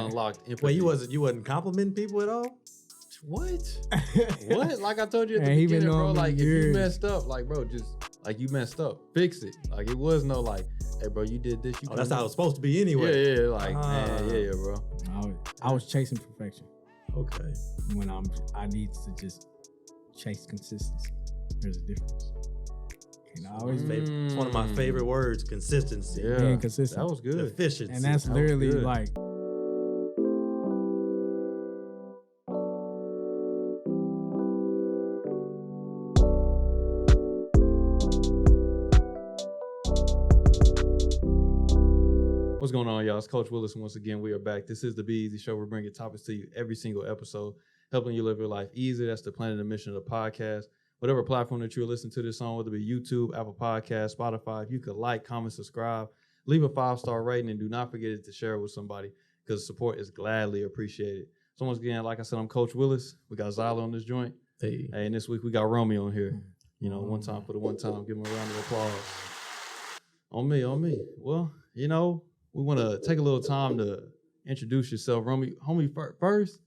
unlocked empathy. Wait, you wasn't complimenting people at all? What? What? Like I told you at the Man, he beginning, been bro. on Like if years. you messed up, like bro, just like you messed up, fix it. Like it was no like, hey bro, you did this. That's how it's supposed to be anyway. Yeah, like man, yeah, bro. I was chasing perfection Okay. when I need to just chase consistency. There's a difference. And I always It's one of my favorite words, consistency. Yeah, being consistent. that was good. Efficiency. And that's That was literally good. like What's going on, y'all? It's Coach Willis, and once again, we are back. This is the Be Eazy Show. We're bringing topics to you every single episode, helping you live your life easy. That's the plan and the mission of the podcast. Whatever platform that you're listening to this on, whether it be YouTube, Apple Podcasts, Spotify, if you could like, comment, subscribe, leave a 5-star rating, and do not forget to share it with somebody because support is gladly appreciated. So once again, like I said, I'm Coach Willis. We got Zyler on this joint. Hey. And this week we got Romi on here. You know, one time for the one time. Give him a round of applause. On me. Well, you know, we want to take a little time to introduce yourself. Romi, homie, first,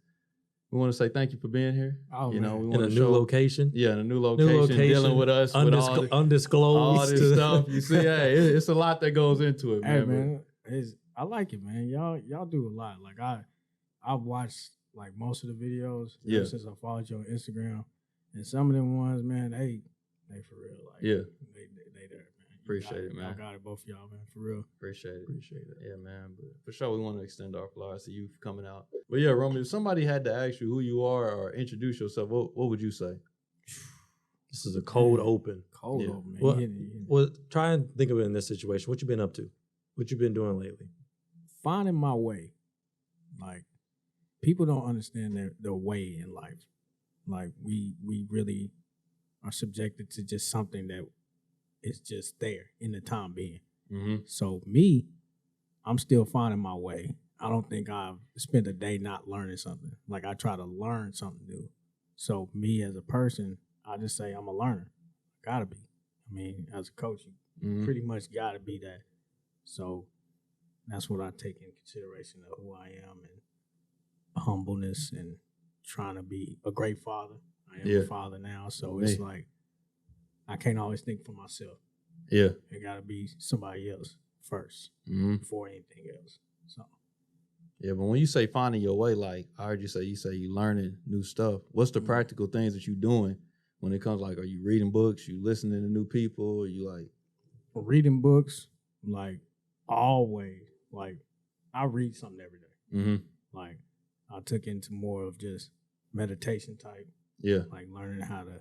we want to say thank you for being here. Oh, you know, man. we In want a to new location. Yeah, in a new location, dealing with us, with all undisclosed this stuff. You see, hey, it's a lot that goes into it, hey man. man, I like it, man. Y'all do a lot. Like I've watched like most of the videos ever since I followed you on Instagram. And some of them ones, man, they for real. Like Yeah. They there, man. Appreciate it, man. I got it, both of y'all, man, for real. Appreciate it. Yeah, man. But for sure, we want to extend our flowers to you for coming out. But yeah, Romi, if somebody had to ask you who you are or introduce yourself, what would you say? This is a cold open. Cold Yeah. open, man. Well, You hit it. Well, try and think of it in this situation. What you been up to? What you been doing lately? Finding my way. Like people don't understand their way in life. Like we really are subjected to just something that is just there in the time being. Mm-hmm. So me, I'm still finding my way. I don't think I've spent a day not learning something. Like I try to learn something new. So me as a person, I just say I'm a learner. Gotta be. I mean, as a coach, you pretty much gotta be that. So that's what I take in consideration of who I am and humbleness and trying to be a great father. I am a father now, so it's like I can't always think for myself. Yeah. It got to be somebody else first before anything else. So. Yeah, but when you say finding your way, like I heard you say you learning new stuff. What's the practical things that you doing when it comes like, are you reading books, you listening to new people, or you like? Reading books, like always, like I read something every day. Mm-hmm. Like I took into more of just meditation type. Yeah. Like learning how to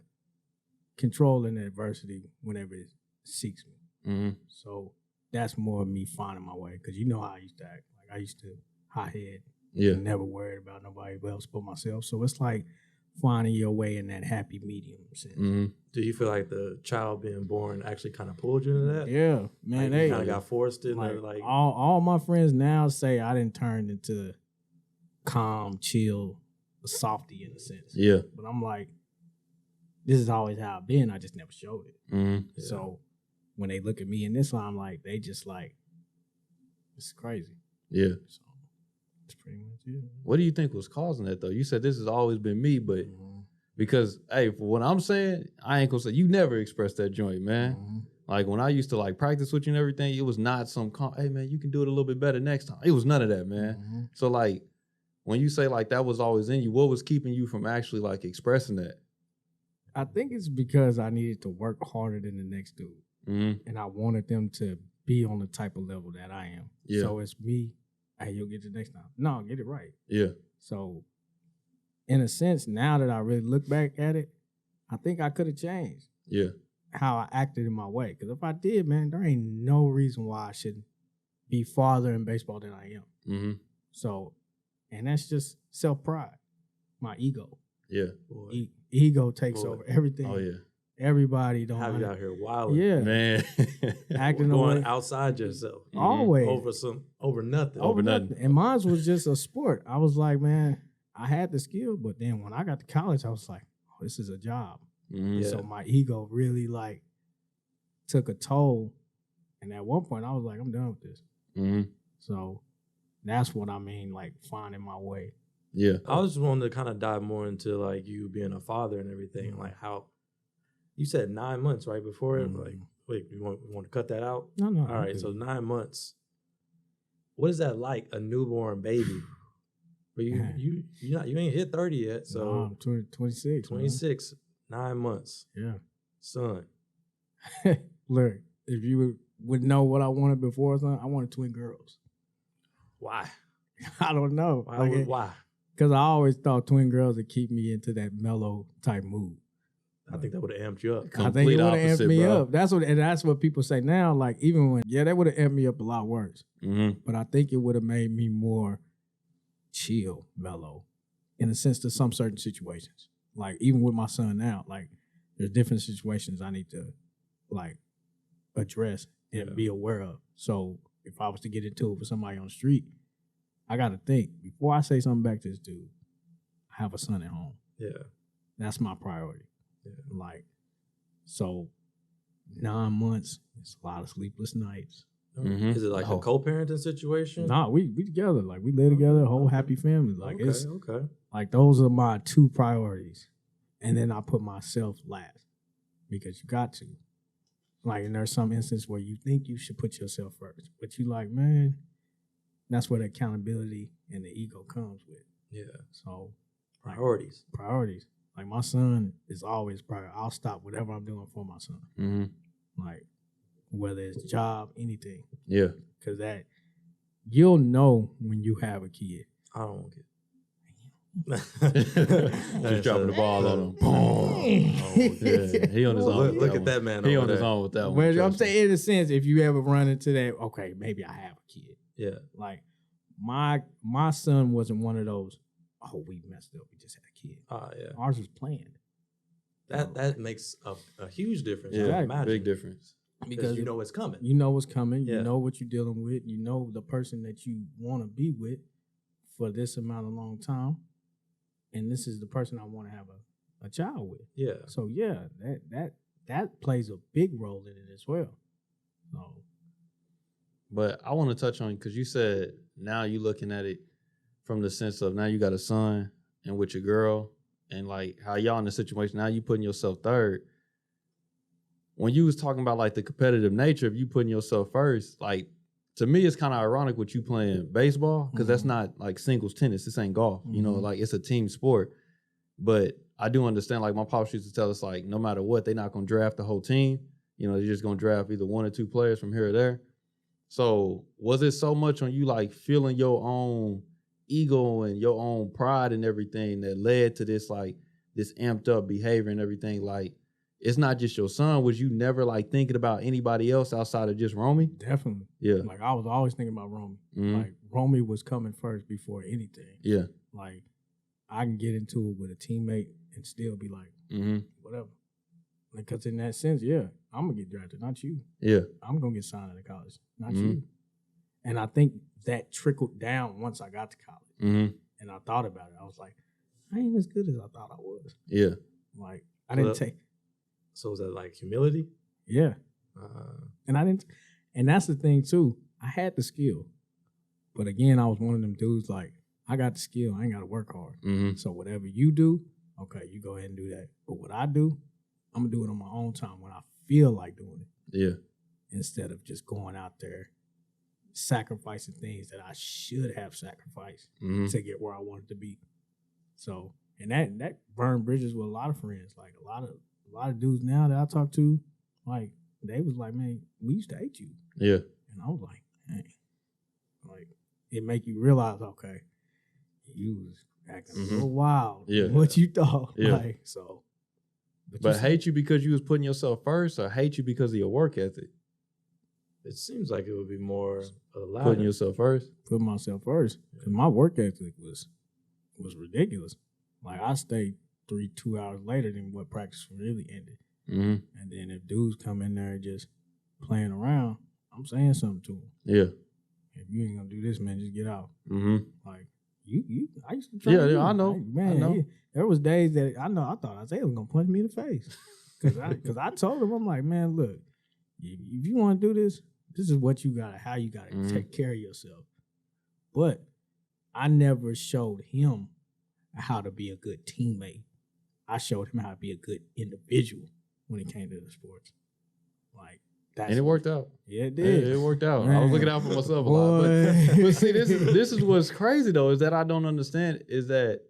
control an adversity whenever it seeks me. Mm-hmm. So that's more of me finding my way. Because you know how I used to act. Like I used to high head. Yeah. Never worried about nobody else but myself. So it's like finding your way in that happy medium sense. Mm-hmm. Do you feel like the child being born actually kind of pulled you into that? Yeah, man. Like, you kind of got forced in like, like all my friends now say I didn't turn into calm, chill, a softie in a sense. Yeah. But I'm like, this is always how I've been. I just never showed it. Mm-hmm. Yeah. So when they look at me in this line, like they just like, it's crazy. Yeah. So that's pretty much it. What do you think was causing that though? You said this has always been me, but because hey, for what I'm saying, I ain't gonna say you never expressed that joint, man. Like when I used to like practice with you and everything, it was not some hey man, you can do it a little bit better next time. It was none of that, man. So like when you say like that was always in you, what was keeping you from actually like expressing that? I think it's because I needed to work harder than the next dude. Mm-hmm. And I wanted them to be on the type of level that I am. Yeah. So it's me, hey, you'll get it next time. No, get it right. Yeah. So in a sense, now that I really look back at it, I think I could have changed how I acted in my way. Because if I did, man, there ain't no reason why I should be farther in baseball than I am. Mm-hmm. So, and that's just self-pride, my ego. Yeah. Ego takes over everything. Oh, yeah. Everybody don't have you out here wilding. Yeah. Man. Acting going away. outside yourself. Always. Over nothing. Over nothing. And mine was just a sport. I was like, man, I had the skill, but then when I got to college, I was like, oh, this is a job. Mm-hmm. So my ego really like took a toll. And at one point I was like, I'm done with this. Mm-hmm. So That's what I mean, like finding my way. Yeah. I was wanting to kind of dive more into like you being a father and everything, like how you said 9 months right before it. Like, wait, you want to cut that out? No. All right, so 9 months. What is that like, a newborn baby? But you ain't hit 30 yet, so no, I'm 26. 26, 9 months. Yeah. Son. Look, if you would know what I wanted before, son, I wanted twin girls. Why? I don't know. Why? Because I always thought twin girls would keep me into that mellow type mood. I think that would have amped you up. I think it would have amped me up. That's what people say now. Like, even when, that would have amped me up a lot worse. Mm-hmm. But I think it would have made me more chill, mellow, in a sense to some certain situations. Like, even with my son now, like, there's different situations I need to, like, address and be aware of. So if I was to get into it with somebody on the street, I got to think, before I say something back to this dude, I have a son at home. Yeah. That's my priority. Yeah. Like, so 9 months, it's a lot of sleepless nights. Mm-hmm. Is it like a co-parenting situation? Nah, we together. Like, we live together, a whole happy family. Like, it's okay. Like, those are my two priorities. And then I put myself last, because you got to. Like, and there's some instance where you think you should put yourself first, but you like, man, that's where the accountability and the ego comes with. Yeah. So Priorities. Like, my son is always prior. I'll stop whatever I'm doing for my son. Mm-hmm. Like, whether it's job, anything. Yeah. Because that, you'll know when you have a kid. I don't want it. Just dropping the ball on him. Boom. Yeah. He on his own. Look at that man. He on his own with that one. But I'm saying, in a sense, if you ever run into that, okay, maybe I have a kid. Yeah. Like, my son wasn't one of those, oh, we messed up, we just had a kid. Yeah. Ours was planned. That makes a huge difference. Yeah, big difference. Because you know what's coming. You know what's coming. Yeah. You know what you're dealing with. You know the person that you want to be with for this amount of long time. And this is the person I want to have a child with. Yeah. So yeah, that plays a big role in it as well. So, but I want to touch on, because you said now you're looking at it from the sense of now you got a son and with your girl, and like how y'all in the situation, now you putting yourself third. When you was talking about like the competitive nature of you putting yourself first, like to me it's kind of ironic with you playing baseball, because that's not like singles tennis. This ain't golf. You know, like it's a team sport. But I do understand, like my pops used to tell us, like no matter what, they're not going to draft the whole team. You know, they're just going to draft either one or two players from here or there. So was it so much on you like feeling your own ego and your own pride and everything that led to this, like this amped up behavior and everything? Like, it's not just your son. Was you never like thinking about anybody else outside of just Romi? definitely. Yeah. Like, I was always thinking about Romi. Mhm. Like, Romi was coming first before anything. Yeah. Like, I can get into it with a teammate and still be like, whatever. Because in that sense, yeah, I'm going to get drafted, not you. Yeah. I'm going to get signed into college, not you. And I think that trickled down once I got to college. And I thought about it. I was like, I ain't as good as I thought I was. Yeah. Like, I didn't take... So is that like humility? Yeah. And I didn't... And that's the thing, too. I had the skill. But again, I was one of them dudes like, I got the skill. I ain't got to work hard. So whatever you do, okay, you go ahead and do that. But what I do, I'm going to do it on my own time when I feel like doing it. Yeah. Instead of just going out there sacrificing things that I should have sacrificed to get where I wanted to be. So, and that burned bridges with a lot of friends. Like a lot of dudes now that I talk to, like they was like, man, we used to hate you. Yeah. And I was like, hey, like it make you realize, okay, you was acting a little wild. Yeah. What you thought. Yeah. Like, so. But hate you because you was putting yourself first, or hate you because of your work ethic? It seems like it would be more allowed. Putting yourself first? Put myself first. Because my work ethic was ridiculous. Like I stayed 2 hours later than what practice really ended. And then if dudes come in there just playing around, I'm saying something to them. Yeah. If you ain't gonna do this, man, just get out. Like you I used to try. Yeah, I know. Like, man, I know. There was days that I thought Isaiah was gonna punch me in the face. Cause I told him, I'm like, man, look, if you want to do this, this is what you gotta, how you gotta take care of yourself. But I never showed him how to be a good teammate. I showed him how to be a good individual when it came to the sports. Like that's And it worked out. Yeah, it did. It worked out. Man. I was looking out for myself a lot. But see, this is what's crazy though, is that I don't understand is that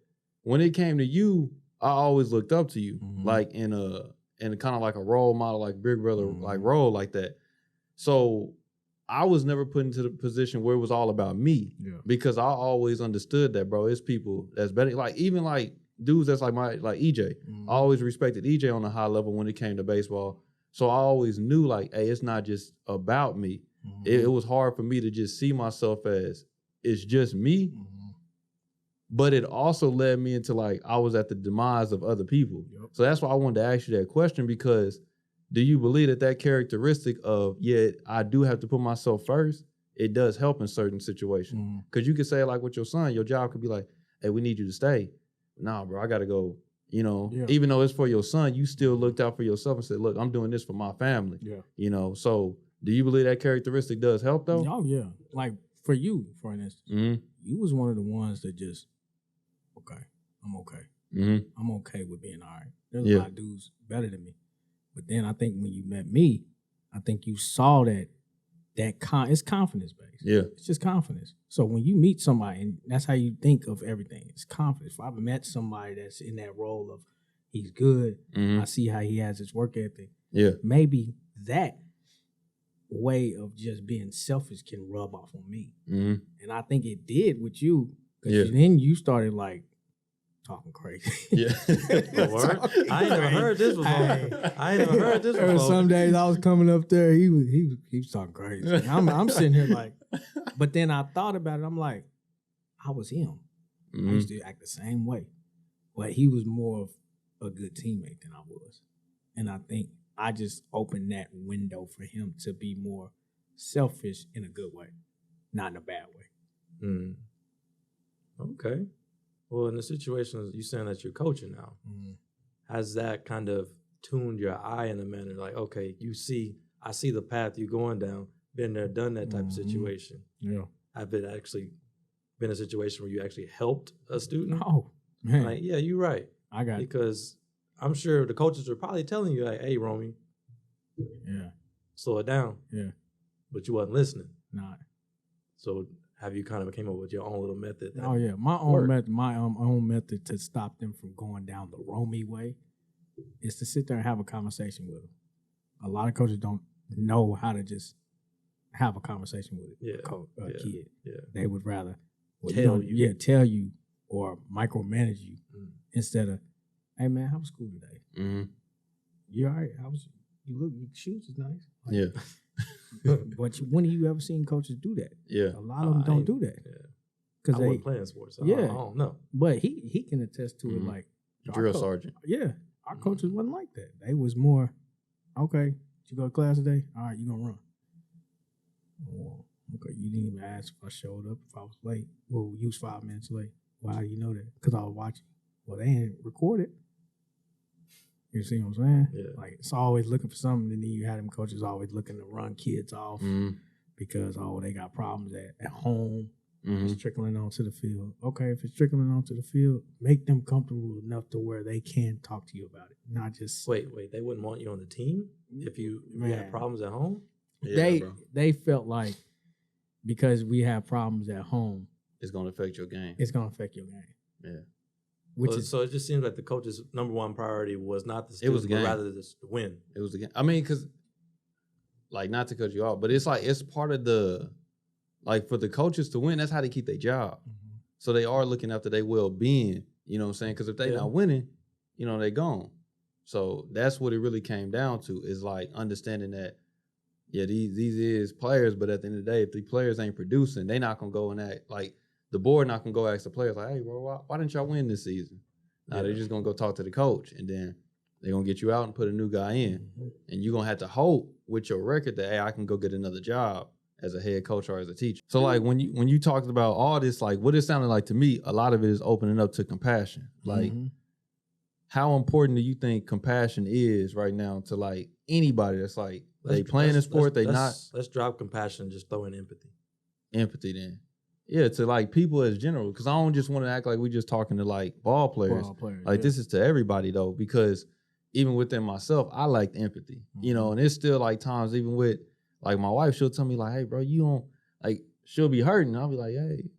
when it came to you, I always looked up to you, like in kind of like a role model, like big brother, like role like that. So I was never put into the position where it was all about me, because I always understood that, bro. It's people that's better. Like even like dudes that's like EJ. I always respected EJ on a high level when it came to baseball. So I always knew like, hey, it's not just about me. It was hard for me to just see myself as it's just me. But it also led me into like, I was at the demise of other people. So that's why I wanted to ask you that question, because do you believe that characteristic of, I do have to put myself first, it does help in certain situations? Because you could say like with your son, your job could be like, hey, we need you to stay. Nah, bro, I got to go. You know, even though it's for your son, you still looked out for yourself and said, look, I'm doing this for my family. You know, so do you believe that characteristic does help though? Oh, yeah. Like for you, for instance, you was one of the ones that just, I'm okay. I'm okay with being all right. There's a lot of dudes better than me. But then I think when you met me, I think you saw that it's confidence based. Yeah. It's just confidence. So when you meet somebody, and that's how you think of everything, it's confidence. If I've met somebody that's in that role of he's good, I see how he has his work ethic. Yeah. Maybe that way of just being selfish can rub off on me. And I think it did with you, because then you started like talking crazy. I ain't never heard this before. There were some days I was coming up there, he was talking crazy. I'm sitting here like, but then I thought about it. I'm like, I was him. I used to act the same way, but he was more of a good teammate than I was, and I think I just opened that window for him to be more selfish in a good way, not in a bad way. Okay. Well, in the situation, you saying that you're coaching now, has that kind of tuned your eye in a manner like, okay, I see the path you're going down, been there, done that type of situation. Yeah. Have it actually been a situation where you actually helped a student? Oh, man. Like, yeah, you're right. I got it. Because I'm sure the coaches are probably telling you, like, hey, Romi, slow it down. Yeah. But you wasn't listening. Nah. So have you kind of came up with your own little method? Oh yeah, my own method to stop them from going down the Romi way is to sit there and have a conversation with them. A lot of coaches don't know how to just have a conversation with a kid. Yeah. They would rather tell you or micromanage you instead of, hey man, how was school today? You all right? Your shoes is nice. Like, but when have you ever seen coaches do that? Yeah, a lot of them don't do that. Because they playing sports. So I don't know. But he can attest to it. Like drill sergeant. Yeah, our coaches wasn't like that. They was more, okay, did you go to class today? All right, you gonna run. Oh, okay, you didn't even ask if I showed up, if I was late. Well, you was 5 minutes late. Why do you know that? Because I was watching. Well, they ain't recorded. You see what I'm saying? Yeah. Like, it's always looking for something, and then you had them coaches always looking to run kids off because, they got problems at home. It's trickling onto the field. Okay, if it's trickling onto the field, make them comfortable enough to where they can talk to you about it, not just... Wait, they wouldn't want you on the team if you had problems at home? Yeah, they felt like because we have problems at home... It's going to affect your game. It's going to affect your game. Yeah. So it just seems like the coach's number one priority was not the student, but rather the win. It was the game. I mean, because, like, not to cut you off, but it's like, it's part of the, like, for the coaches to win, that's how they keep their job. So they are looking after their well-being, you know what I'm saying? Because if they're not winning, they're gone. So that's what it really came down to, is, like, understanding that, these is players, but at the end of the day, if the players ain't producing, they not going to go and act, like, the board not going to go ask the players, like, hey, bro, why didn't y'all win this season? Now they're just going to go talk to the coach, and then they're going to get you out and put a new guy in. And you're going to have to hope with your record that, hey, I can go get another job as a head coach or as a teacher. So, like, when you talked about all this, like, what it sounded like to me, a lot of it is opening up to compassion. Like, how important do you think compassion is right now to, like, anybody that's, like, they playing in sport, they not... Let's drop compassion and just throw in empathy. Empathy, then. Yeah, to like people as general, because I don't just want to act like we just talking to like ball players. Like this is to everybody though, because even within myself, I lacked empathy, you know, and it's still like times even with like my wife, she'll tell me like, hey bro, you don't like, she'll be hurting. I'll be like, hey,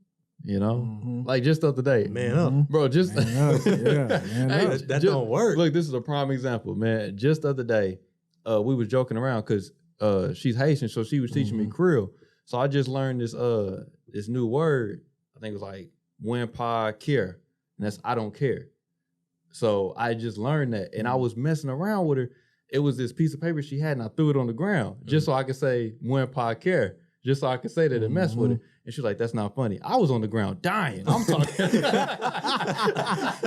you know, like just the other day, Man up. bro, just Man up. Yeah, man hey, up. That don't work. Look, this is a prime example, man. Just the other day, we was joking around because she's Haitian, so she was teaching me Creole. So I just learned this new word. I think it was like "when pa care," and that's I don't care. So I just learned that, and I was messing around with her. It was this piece of paper she had, and I threw it on the ground just so I could say "when pa care," just so I could say that and mess with her. And she's like, "That's not funny." I was on the ground dying. I'm talking.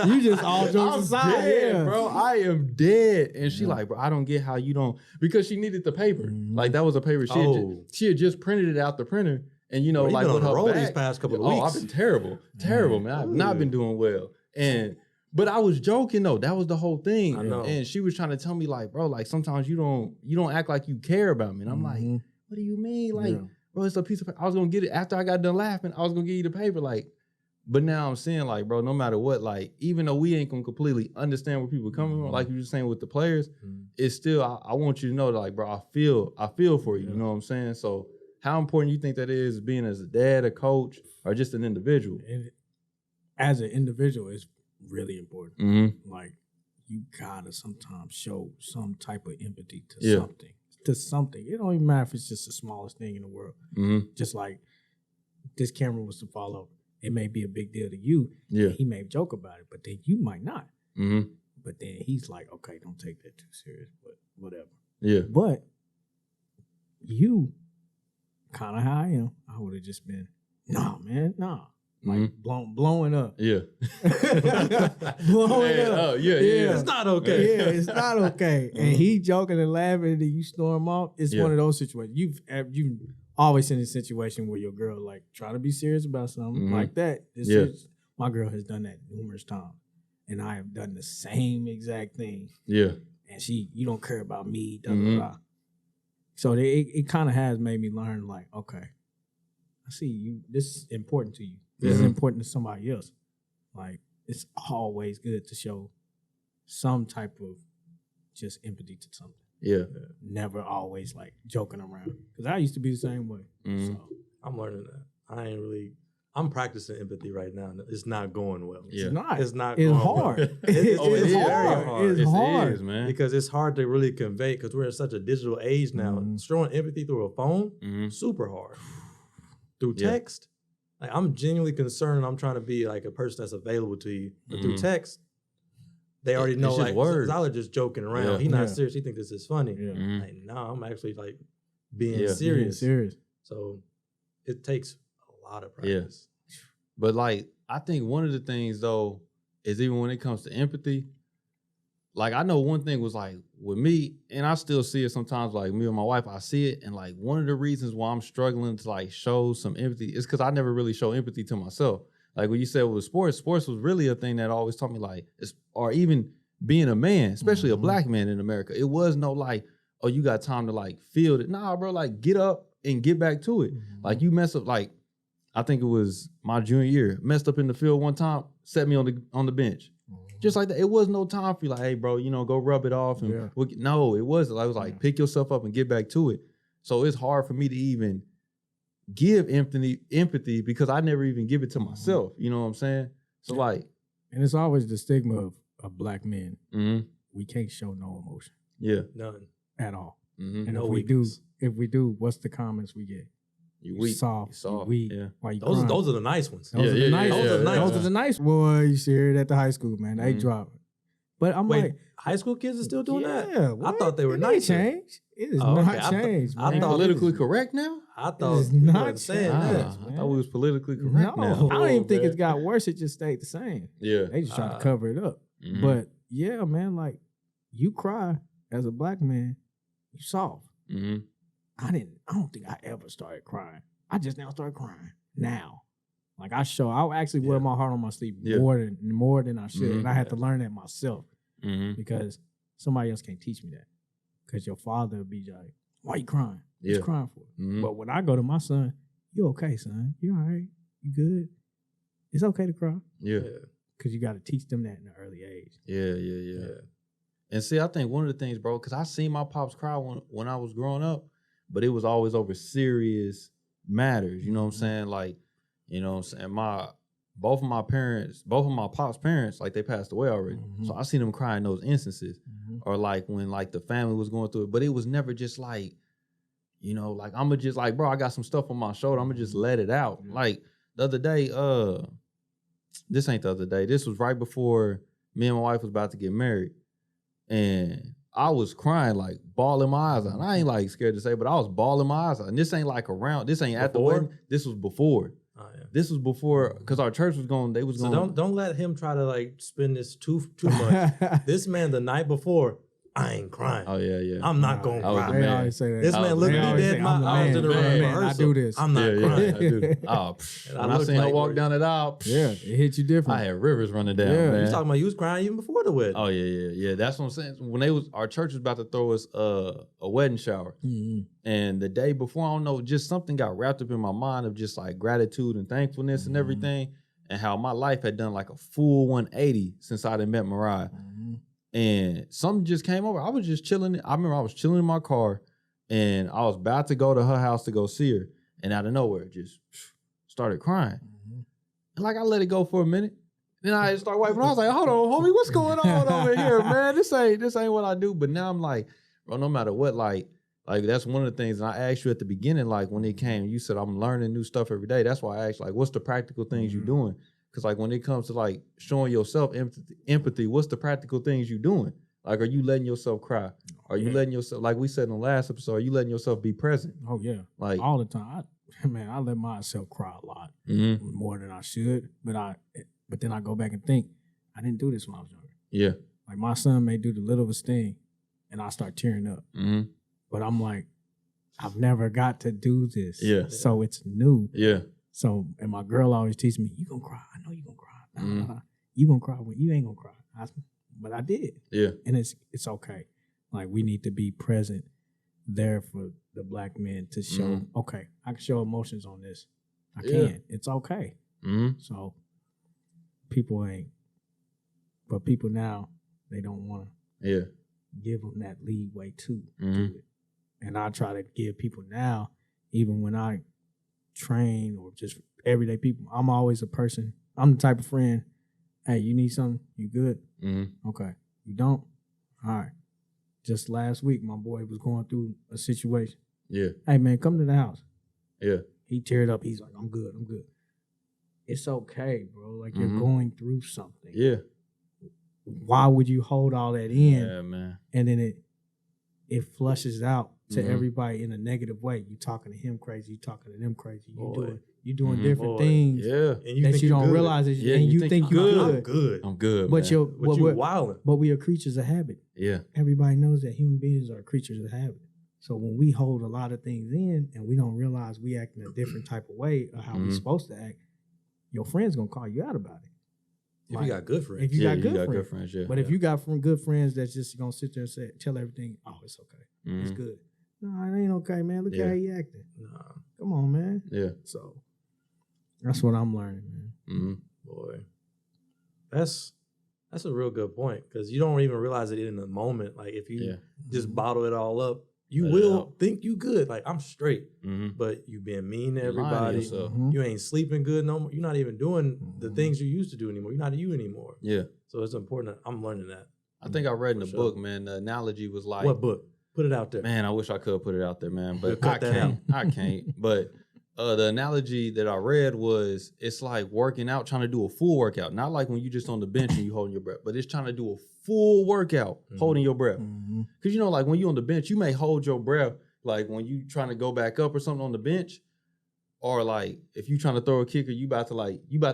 You just all jokes aside, dead, bro. I am dead. And she like, bro, I don't get how you don't, because she needed the paper. Like that was a paper. She had just printed it out the printer. And you know, bro, like been with on the her road back, these past couple of weeks. I've been terrible, man. I've not been doing well. But I was joking though. That was the whole thing. I know. And she was trying to tell me like, bro, like sometimes you don't act like you care about me. And I'm like, what do you mean? Like, bro, it's a piece of paper. I was gonna get it after I got done laughing. I was gonna give you the paper, like. But now I'm saying, like, bro, no matter what, like, even though we ain't gonna completely understand where people are coming from, like you were saying with the players, it's still I want you to know that, like, bro, I feel for you. You know what I'm saying? So, how important you think that is being as a dad, a coach, or just an individual? And as an individual, it's really important. Like, you gotta sometimes show some type of empathy to something. To something. It don't even matter if it's just the smallest thing in the world. Just like this camera was to fall over. It may be a big deal to you. Yeah. He may joke about it, but then you might not. But then he's like, okay, don't take that too serious, but whatever. Yeah. But you, kind of how I am, I would have just been, nah, man, nah. Like blowing up. Yeah. blowing up. Yeah. It's not okay. Yeah, it's not okay. And he joking and laughing and then you storm off. It's one of those situations. You've always in a situation where your girl like try to be serious about something like that. My girl has done that numerous times, and I have done the same exact thing. Yeah, and you don't care about me. Blah, blah, blah. So it kind of has made me learn like, okay, I see you. This is important to you. This is important to somebody else. Like it's always good to show some type of just empathy to something. Yeah. Never always like joking around. Because I used to be the same way. So I'm learning that. I'm practicing empathy right now. It's not going well. Yeah. It's not going hard. Well. It's very hard. It's hard. Is, man. Because it's hard to really convey, because we're in such a digital age now. Showing empathy through a phone, super hard. Through text, like I'm genuinely concerned. I'm trying to be like a person that's available to you. But through text, they already know, like, Zyler just joking around. He's not serious. He thinks this is funny. Like, no, I'm actually, like, being serious. So it takes a lot of practice. Yeah. But, like, I think one of the things, though, is even when it comes to empathy, like, I know one thing was, like, with me, and I still see it sometimes, like, me and my wife, I see it, and, like, one of the reasons why I'm struggling to, like, show some empathy is because I never really show empathy to myself. Like when you said with sports was really a thing that always taught me like, or even being a man, especially a black man in America, it was no like, oh, you got time to like feel it. Nah, bro, like get up and get back to it. Like you mess up, like I think it was my junior year, messed up in the field one time, set me on the bench. Just like that. It was no time for you like, hey, bro, you know, go rub it off. And no, it wasn't. I was like, pick yourself up and get back to it. So it's hard for me to even give empathy because I never even give it to myself. You know what I'm saying? So like, and it's always the stigma of black men. We can't show no emotion. Yeah, none at all. Mm-hmm. And no if we do, what's the comments we get? You weak, soft, you weak. Yeah. Why you those are the nice ones. Those are the nice ones. Those are the nice boys. You see it at the high school, man. They drop. But I'm like, high school kids are still doing that? Yeah, I thought they were nice. Changed. It is not changed. I thought politically correct now. I thought it's not saying that. I thought we was politically correct now. I don't even think it got worse. It just stayed the same. Yeah, they just tried to cover it up. But yeah, man, like you cry as a black man, you soft. I don't think I ever started crying. I just now started crying now. Like I actually wear my heart on my sleeve more than I should, and I had to learn that myself because somebody else can't teach me that. Because your father would be like, "Why you crying? What you crying for?" But when I go to my son, "You okay, son? You all right? You good? It's okay to cry. Yeah. Because you got to teach them that in an early age. Yeah. And see, I think one of the things, bro, because I seen my pops cry when I was growing up, but it was always over serious matters. You know what I'm saying? Like, you know what I'm saying? Both of my pops' parents, like they passed away already. So I seen them cry in those instances. Or like when like the family was going through it. But it was never just like, you know, like I'ma just like, bro, I got some stuff on my shoulder. I'ma just let it out. Like the other day, this ain't the other day. This was right before me and my wife was about to get married. And I was crying, like bawling my eyes out. And I ain't like scared to say, but I was bawling my eyes out. And this ain't like around, this ain't at the wedding. This was before. Oh, yeah. This was before, because our church was going, they was going. So don't let him try to like spin this too much. This man the night before, I ain't crying. Oh yeah. I'm not gonna cry. They always say that. This man looked at me dead. I was in the rehearsal. I do this. I'm not crying. I do. Oh, when I seen her walk down the aisle, it hit you different. I had rivers running down. Yeah. Man. You talking about you was crying even before the wedding? Oh yeah. That's what I'm saying. When our church was about to throw us a wedding shower, and the day before, I don't know, just something got wrapped up in my mind of just like gratitude and thankfulness and everything, and how my life had done like a full 180 since I had met Mariah. And something just came over. I was just chilling. I remember I was chilling in my car, and I was about to go to her house to go see her, and out of nowhere, just started crying. And like I let it go for a minute. Then I started wiping. I was like, "Hold on, homie, what's going on over here, man? This ain't what I do." But now I'm like, bro, no matter what, like that's one of the things. And I asked you at the beginning, like when it came, you said I'm learning new stuff every day. That's why I asked, like, what's the practical things you doing? Because like when it comes to like showing yourself empathy, what's the practical things you doing? Like, are you letting yourself cry? Are you letting yourself, like we said in the last episode, are you letting yourself be present? Oh yeah, like all the time. I let myself cry a lot, more than I should. But then I go back and think, I didn't do this when I was younger. Yeah, like my son may do the littlest thing, and I start tearing up. But I'm like, I've never got to do this. Yeah, so it's new. Yeah. So, and my girl always teaches me, you gonna cry. I know you gonna cry. Nah. You gonna cry when you ain't gonna cry. But I did. Yeah. And it's okay. Like we need to be present there for the black men to show, okay, I can show emotions on this. I can. It's okay. So people now, they don't want to give them that leeway to do it. And I try to give people now, even when I train or just everyday people, I'm always a person. I'm the type of friend, hey, you need something? You good? Okay. You don't? All right. Just last week, my boy was going through a situation. Yeah. Hey, man, come to the house. Yeah. He teared up. He's like, I'm good. It's okay, bro. Like, you're going through something. Yeah. Why would you hold all that in? Yeah, man. And then it flushes out to everybody in a negative way. You talking to him crazy. You talking to them crazy. You doing different things and that you don't realize. And you think you're good. I'm good. But you're wilding. But we are creatures of habit. Yeah. Everybody knows that human beings are creatures of habit. So when we hold a lot of things in and we don't realize we act in a different type of way of how we're supposed to act, your friend's gonna call you out about it. If you got good friends. If you got good friends, yeah. But if you got good friends that's just gonna sit there and tell everything, oh, it's okay. It's good. No, it ain't okay, man. Look how he acting. Nah. Come on, man. Yeah. So that's what I'm learning, man. Boy. That's a real good point, because you don't even realize it in the moment. Like if you just bottle it all up, you will think you good. Like I'm straight, but you being mean to everybody. You ain't sleeping good no more. You're not even doing the things you used to do anymore. You're not you anymore. Yeah. So it's important. I'm learning that. I think I read in the book, man, the analogy was like. What book? Put it out there. Man, I wish I could put it out there, man, but I can't. But the analogy that I read was, it's like working out, trying to do a full workout. Not like when you just on the bench and you holding your breath, but it's trying to do a full workout holding your breath. Because, you know, like when you on the bench, you may hold your breath, like when you trying to go back up or something on the bench, or like if you trying to throw a kick or you about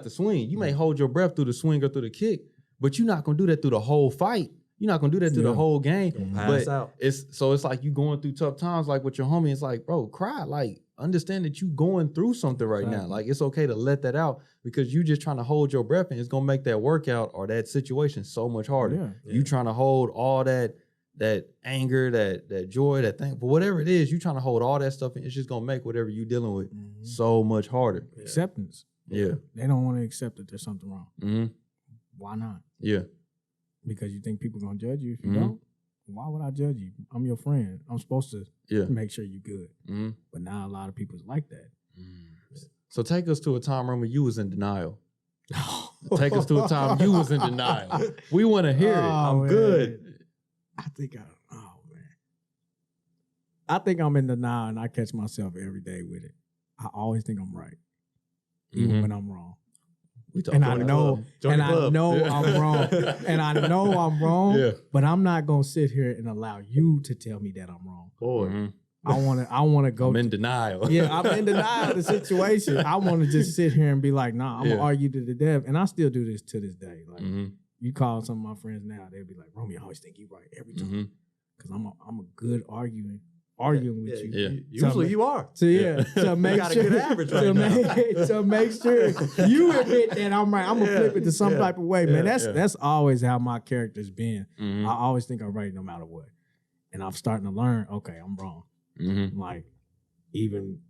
to swing, you may hold your breath through the swing or through the kick, but you're not going to do that through the whole fight. You're not gonna do that through the whole game. But it's like you going through tough times, like with your homie. It's like, bro, cry. Like, understand that you going through something right now. Like, it's okay to let that out, because you just trying to hold your breath, and it's gonna make that workout or that situation so much harder. You trying to hold all that anger, that joy, that thing, but whatever it is, you trying to hold all that stuff, and it's just gonna make whatever you dealing with so much harder. Acceptance. Yeah. They don't want to accept that there's something wrong. Mm-hmm. Why not? Yeah. Because you think people gonna judge you if you Mhm. don't. Why would I judge you? I'm your friend. I'm supposed to Yeah. make sure you're good. Mm-hmm. But now a lot of people's like that. So take us to a time, Romi, you was in denial. Take us to a time you was in denial. We want to hear it. I'm man. good. I think I think I'm in denial and I catch myself every day with it. I always think I'm right, even Mhm. when I'm wrong. We talk And about I it. know, Join and the I club. know Yeah. I'm wrong, and I know I'm wrong. Yeah. But I'm not gonna sit here and allow you to tell me that I'm wrong. Boy. Mhm. I wanna go. I'm in denial. Yeah, I'm in denial of the situation. I want to just sit here and be like, nah, I'm Yeah. gonna argue to the death, and I still do this to this day. Like Mhm. you call some of my friends now, they'll be like, Romi, I always think you right every time Mhm. because I'm a good arguing with you. Yeah. Usually you are. So yeah, to make got a sure, good average to, right make, to make sure you admit that I'm right, I'm gonna Yeah, flip it to some yeah, type of way, yeah, man. yeah. That's always how my character's been. Mhm. I always think I'm right no matter what, and I'm starting to learn. Okay, I'm wrong. Mhm. Like even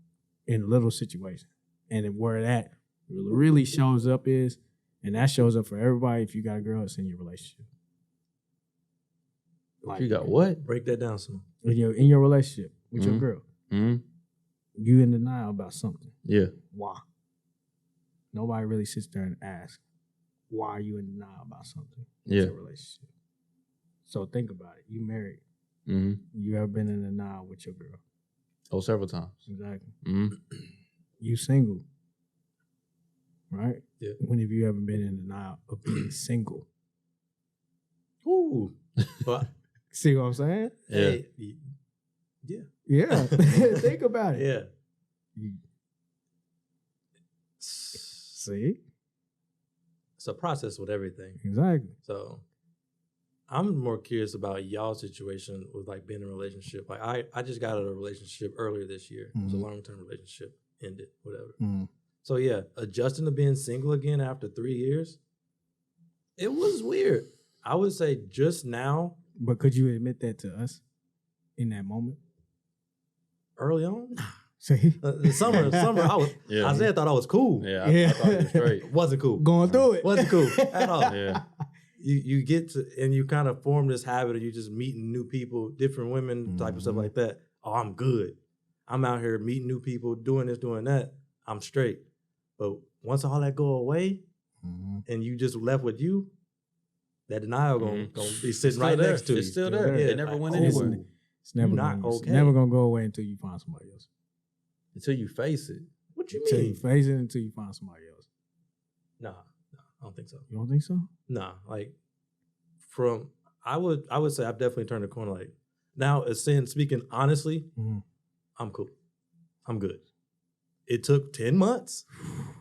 in little situations, and then where that really shows up is, and that shows up for everybody. If you got a girl, it's in your relationship. Like You got what? Break that down some. in your relationship with your Mhm. girl, Mhm. you in denial about something. Yeah. Why? Nobody really sits there and asks, why are you in denial about something? Yeah. It's a relationship. So think about it. You married. Mhm. You ever been in denial with your girl? Oh, several times. Exactly. Mhm. You single. Right? Yeah. When have you ever been in denial of being single? Ooh. But See what I'm saying? Yeah. hey, yeah. Yeah. Think about it. Yeah. See? It's a process with everything. Exactly. So I'm more curious about y'all's situation with like being in a relationship. Like I just got out of a relationship earlier this year. It was a Mhm. long-term relationship, ended, whatever. Mm. So yeah, adjusting to being single again after 3 years, it was weird. I would say just now, But could you admit that to us in that moment? early on, See? the summer, I was. Yeah. Isaiah thought I was cool. Yeah. Yeah. I thought you were straight. Wasn't cool. Going through it. Wasn't cool at all. Yeah. You get to and you kind of form this habit of you just meeting new people, different women, type of stuff Mhm. like that. Oh, I'm good. I'm out here meeting new people, doing this, doing that. I'm straight. But once all that go away Mhm. and you just left with you, that denial gonna be sitting Still right there. next to you. It's still there. Yeah, It never went like, anywhere. oh, It's never You're not gonna, okay. It's never gonna go away until you find somebody else. Until you face it. what you Until you mean? face it until you find somebody else. Nah, I don't think so. You don't think so? Nah, like from I would say I've definitely turned the corner. Like now, as speaking honestly, Mhm. I'm cool. I'm good. It took 10 months,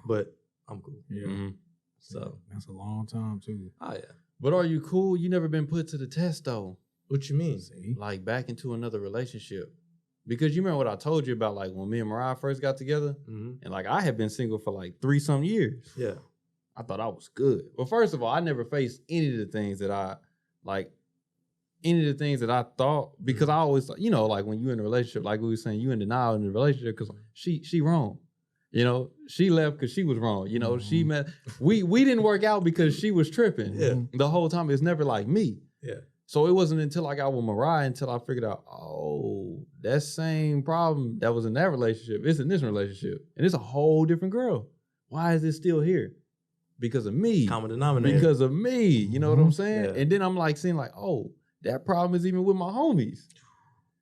but I'm cool. Yeah. Mhm. So, That's a long time too. oh yeah. But are you cool? You never been put to the test though. What you mean? See? Like back into another relationship. Because you remember what I told you about like when me and Mariah first got together? Mm-hmm. And like I had been single for like 3-some years. Yeah. I thought I was good. Well, first of all, I never faced any of the things that I thought, because I always, you know, like when you in a relationship, like we were saying, you in denial in the relationship because she wrong. You know, she left because she was wrong. You know, she met, we didn't work out because she was tripping. Yeah. The whole time. It's never like me. Yeah. So it wasn't until I got with Mariah until I figured out, oh, that same problem that was in that relationship is in this relationship. And it's a whole different girl. Why is it still here? Because of me. Common denominator. Because of me. You know what I'm saying? Yeah. And then I'm like seeing like, oh, that problem is even with my homies.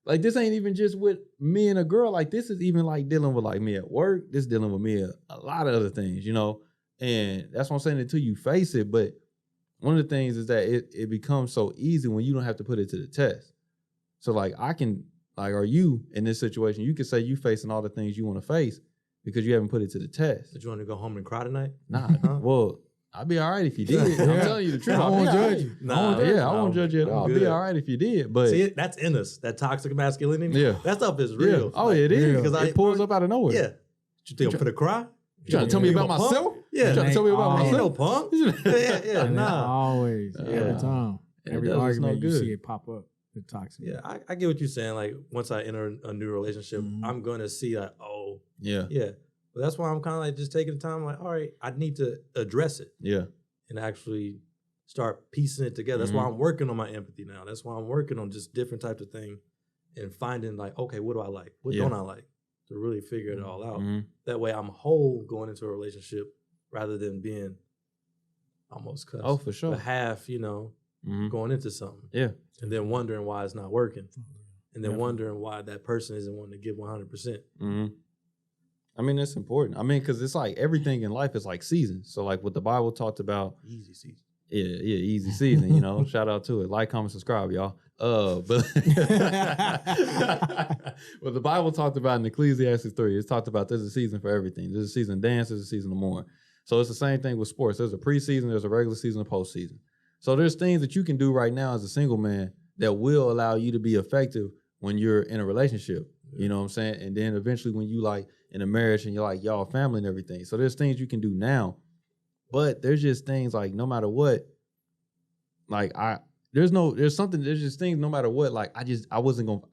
Like this ain't even just with me and a girl. Like this is even like dealing with like me at work. This dealing with me a lot of other things, you know? And that's what I'm saying until you face it. But one of the things is that it becomes so easy when you don't have to put it to the test. So like I can, like, are you in this situation? You could say you facing all the things you want to face because you haven't put it to the test. Did you want to go home and cry tonight? Nah, Huh? well, I'd be all right if you did. I'm Yeah. telling you the truth. I I'll won't be all judge right. you. Nah, Yeah, I won't judge you at I'm all. I'd good. be all right if you did. But See, that's in us. That toxic masculinity. Yeah. That stuff is yeah. real. Oh, it is. real. It pulls up out of nowhere. Yeah. You think I'm finna cry? You trying to tell me You about a punk? myself? Yeah. You trying to tell me about I I ain't no myself? punk. yeah, And nah. always, Yeah. every time, And it every does us no argument you good. see it pop up, the toxic. Yeah, I get what you're saying. Like once I enter a new relationship, Mhm. I'm gonna see like, oh, Yeah. yeah. But that's why I'm kind of like just taking the time, like, all right, I need to address it. Yeah. And actually start piecing it together. That's why I'm working on my empathy now. That's why I'm working on just different types of things and finding like, okay, what do I like? What don't I like? To really figure it all out. That way I'm whole going into a relationship rather than being almost cussed. Oh, for sure. A half, you know, going into something. Yeah. And then wondering why it's not working. And then wondering why that person isn't wanting to give 100%. I mean, that's important. I mean, because it's like everything in life is like seasons. So like what the Bible talked about. Easy season. Yeah, easy season, you know. Shout out to it. Like, comment, subscribe, y'all. But what the Bible talked about in Ecclesiastes 3, it's talked about there's a season for everything. There's a season of dance, there's a season of mourn. So it's the same thing with sports. There's a preseason, there's a regular season, a postseason. So there's things that you can do right now as a single man that will allow you to be effective when you're in a relationship. You know what I'm saying? And then eventually when you like in a marriage and you're like, y'all family and everything. So there's things you can do now. But there's just things like no matter what, like there's just things no matter what, like I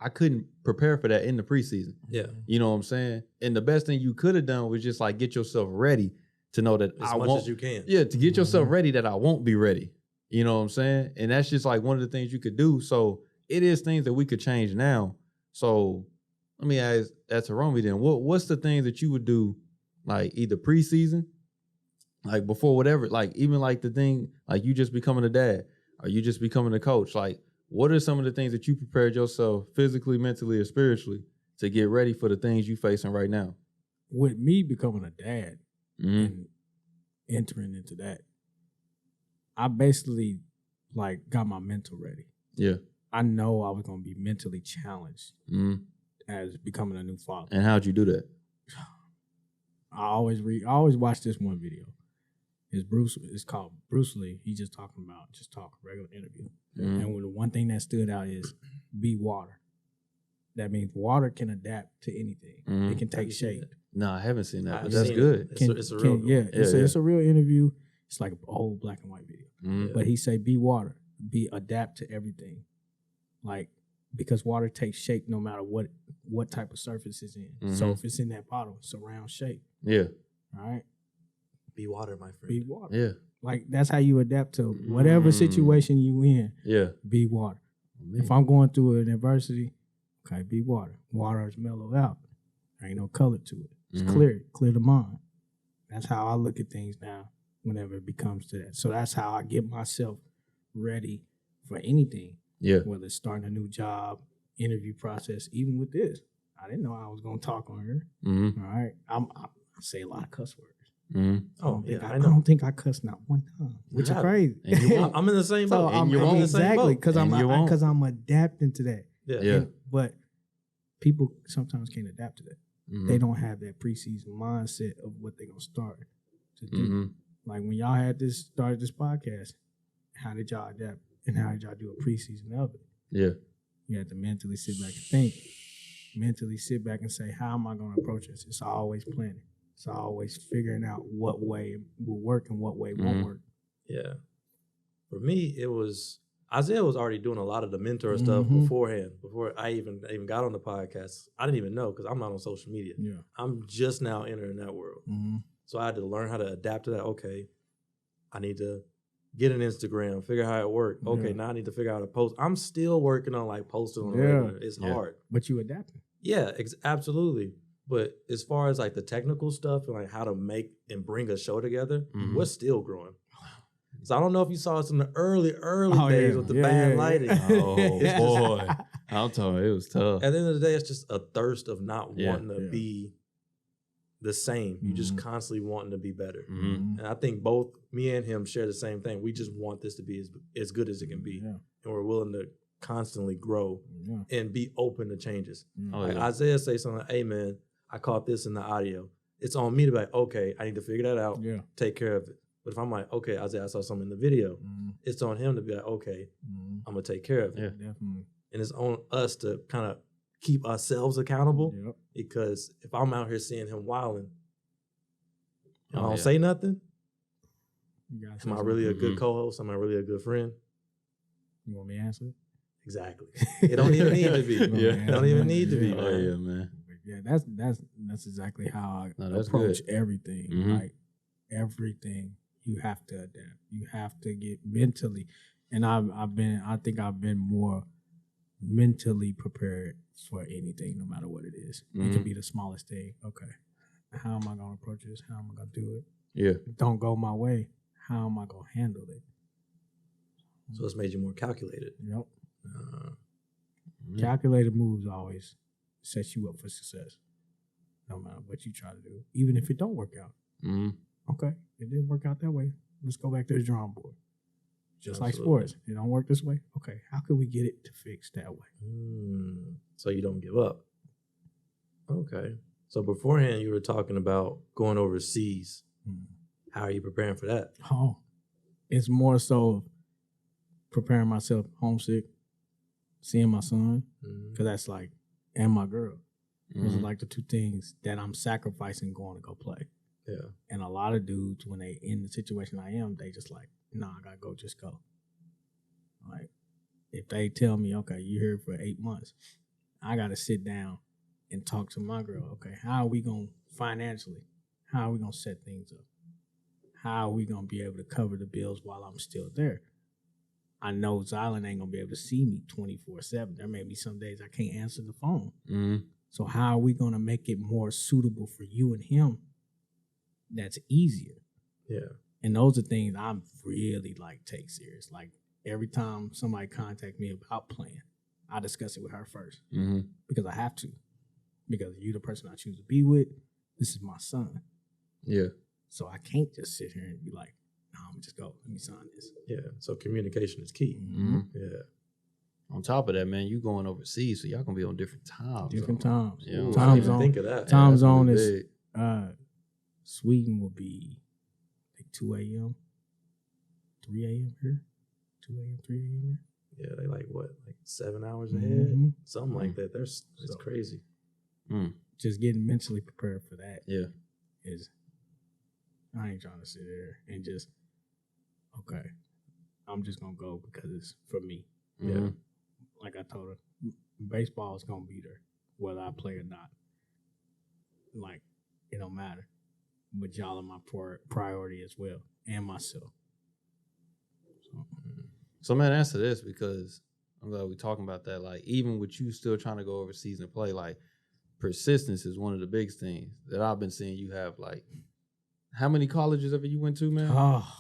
couldn't prepare for that in the preseason. Yeah. You know what I'm saying? And the best thing you could have done was just like get yourself ready to know that as much as you can. Yeah, to get yourself ready that I won't be ready. You know what I'm saying? And that's just like one of the things you could do. So it is things that we could change now. So let me ask to Romi then, what's the things that you would do like either preseason, like before whatever, like even like the thing, like you just becoming a dad or you just becoming a coach, like what are some of the things that you prepared yourself physically, mentally, or spiritually to get ready for the things you facing right now? With me becoming a dad and entering into that, I basically like got my mental ready. Yeah. I know I was going to be mentally challenged as becoming a new father. And how'd you do that? I always watch this one video. It's called Bruce Lee. He just talking about regular interview. And the one thing that stood out is be water. That means water can adapt to anything. It can take shape. No, I haven't seen that, but that's good. It's a real it's a real interview. It's like an old black and white video. But he say be water. Adapt to everything. Like, because water takes shape no matter what type of surface it's in. So if it's in that bottle, it's a round shape. Yeah. All right. Be water, my friend. Be water. Yeah. Like, that's how you adapt to whatever situation you in. Yeah. Be water. If I'm going through an adversity, okay, be water. Water is mellow out. There ain't no color to it. It's clear the mind. That's how I look at things now whenever it becomes to that. So that's how I get myself ready for anything. Yeah. Whether it's starting a new job, interview process, even with this. I didn't know I was going to talk on here. All right. I say a lot of cuss words. I don't think I cussed not one time, which is crazy. I'm in the same boat. Exactly, because I'm adapting to that. Yeah. But people sometimes can't adapt to that. They don't have that preseason mindset of what they're gonna start to do. Like when y'all started this podcast, how did y'all adapt and how did y'all do a preseason of it? Yeah. You have to mentally sit back and think. Mentally sit back and say, how am I gonna approach this? It's always planning. It's always figuring out what way will work and what way won't work. Yeah. For me, it was Isaiah was already doing a lot of the mentor stuff beforehand. Before I even got on the podcast, I didn't even know because I'm not on social media. Yeah. I'm just now entering that world. So I had to learn how to adapt to that. Okay, I need to get an Instagram, figure out how it works. Okay, now I need to figure out how to post. I'm still working on like posting on the regular. It's hard. But you adapting. Yeah, absolutely. But as far as like the technical stuff and like how to make and bring a show together, we're still growing. So I don't know if you saw us in the early days with the bad lighting. Oh boy, I'm telling you, it was tough. At the end of the day, it's just a thirst of not wanting to be the same. You just constantly wanting to be better. And I think both me and him share the same thing. We just want this to be as good as it can be, and we're willing to constantly grow and be open to changes. Isaiah say something like, "Hey man, I caught this in the audio. It's on me to be like, okay, I need to figure that out, take care of it." But if I'm like, okay, Isaiah, I saw something in the video, it's on him to be like, okay, I'm going to take care of it. Yeah, definitely. And it's on us to kind of keep ourselves accountable because if I'm out here seeing him wilding, and I don't say nothing, am I really a good co-host? Am I really a good friend? You want me to answer it? Exactly. It don't even need to be. It don't even need to be. Oh, yeah, man. Yeah, that's exactly how I that's approach good. everything. Like everything, you have to adapt. You have to get mentally, and I think I've been more mentally prepared for anything, no matter what it is. It could be the smallest thing. Okay, how am I going to approach this? How am I going to do it? Yeah. Don't go my way. How am I going to handle it? So it's made you more calculated. Yep. Calculated moves always sets you up for success, no matter what you try to do, even if it don't work out. Okay, it didn't work out that way. Let's go back to the drawing board. Just like sports, it don't work this way. Okay, how can we get it to fix that way? So you don't give up. Okay. So beforehand, you were talking about going overseas. How are you preparing for that? Oh, it's more so preparing myself homesick, seeing my son, because that's like, and my girl. Those are like the two things that I'm sacrificing going to go play. Yeah. And a lot of dudes, when they in the situation I am, they just like, nah, I gotta go, just go. Like, if they tell me, okay, you're here for 8 months, I gotta sit down and talk to my girl. Okay, how are we gonna financially, how are we gonna set things up? How are we gonna be able to cover the bills while I'm still there? I know Zyler ain't gonna be able to see me 24/7. There may be some days I can't answer the phone. So how are we gonna make it more suitable for you and him that's easier? Yeah. And those are things I'm really like take serious. Like every time somebody contact me about playing, I discuss it with her first because I have to. Because you're the person I choose to be with. This is my son. Yeah. So I can't just sit here and be like, no, I'm gonna just go. Let me sign this. Yeah. So communication is key. Yeah. On top of that, man, you going overseas, so y'all gonna be on different times. Different times. You know, time I zone. think of that. Time Yeah, zone that's is big. Sweden will be like 2 a.m., 3 a.m. here. 2 a.m., 3 a.m. Yeah, they like what, like 7 hours ahead? Something like that. It's So- crazy. Just getting mentally prepared for that. Yeah. Is I ain't trying to sit there and just, okay, I'm just gonna go because it's for me. Yeah. Like I told her, baseball is gonna be there, whether I play or not. Like, it don't matter. But y'all are my priority as well, and myself. So man, answer this, because I'm glad we're talking about that. Like, even with you still trying to go overseas and play, like, persistence is one of the biggest things that I've been seeing you have. Like, how many colleges ever you went to, man? Oh,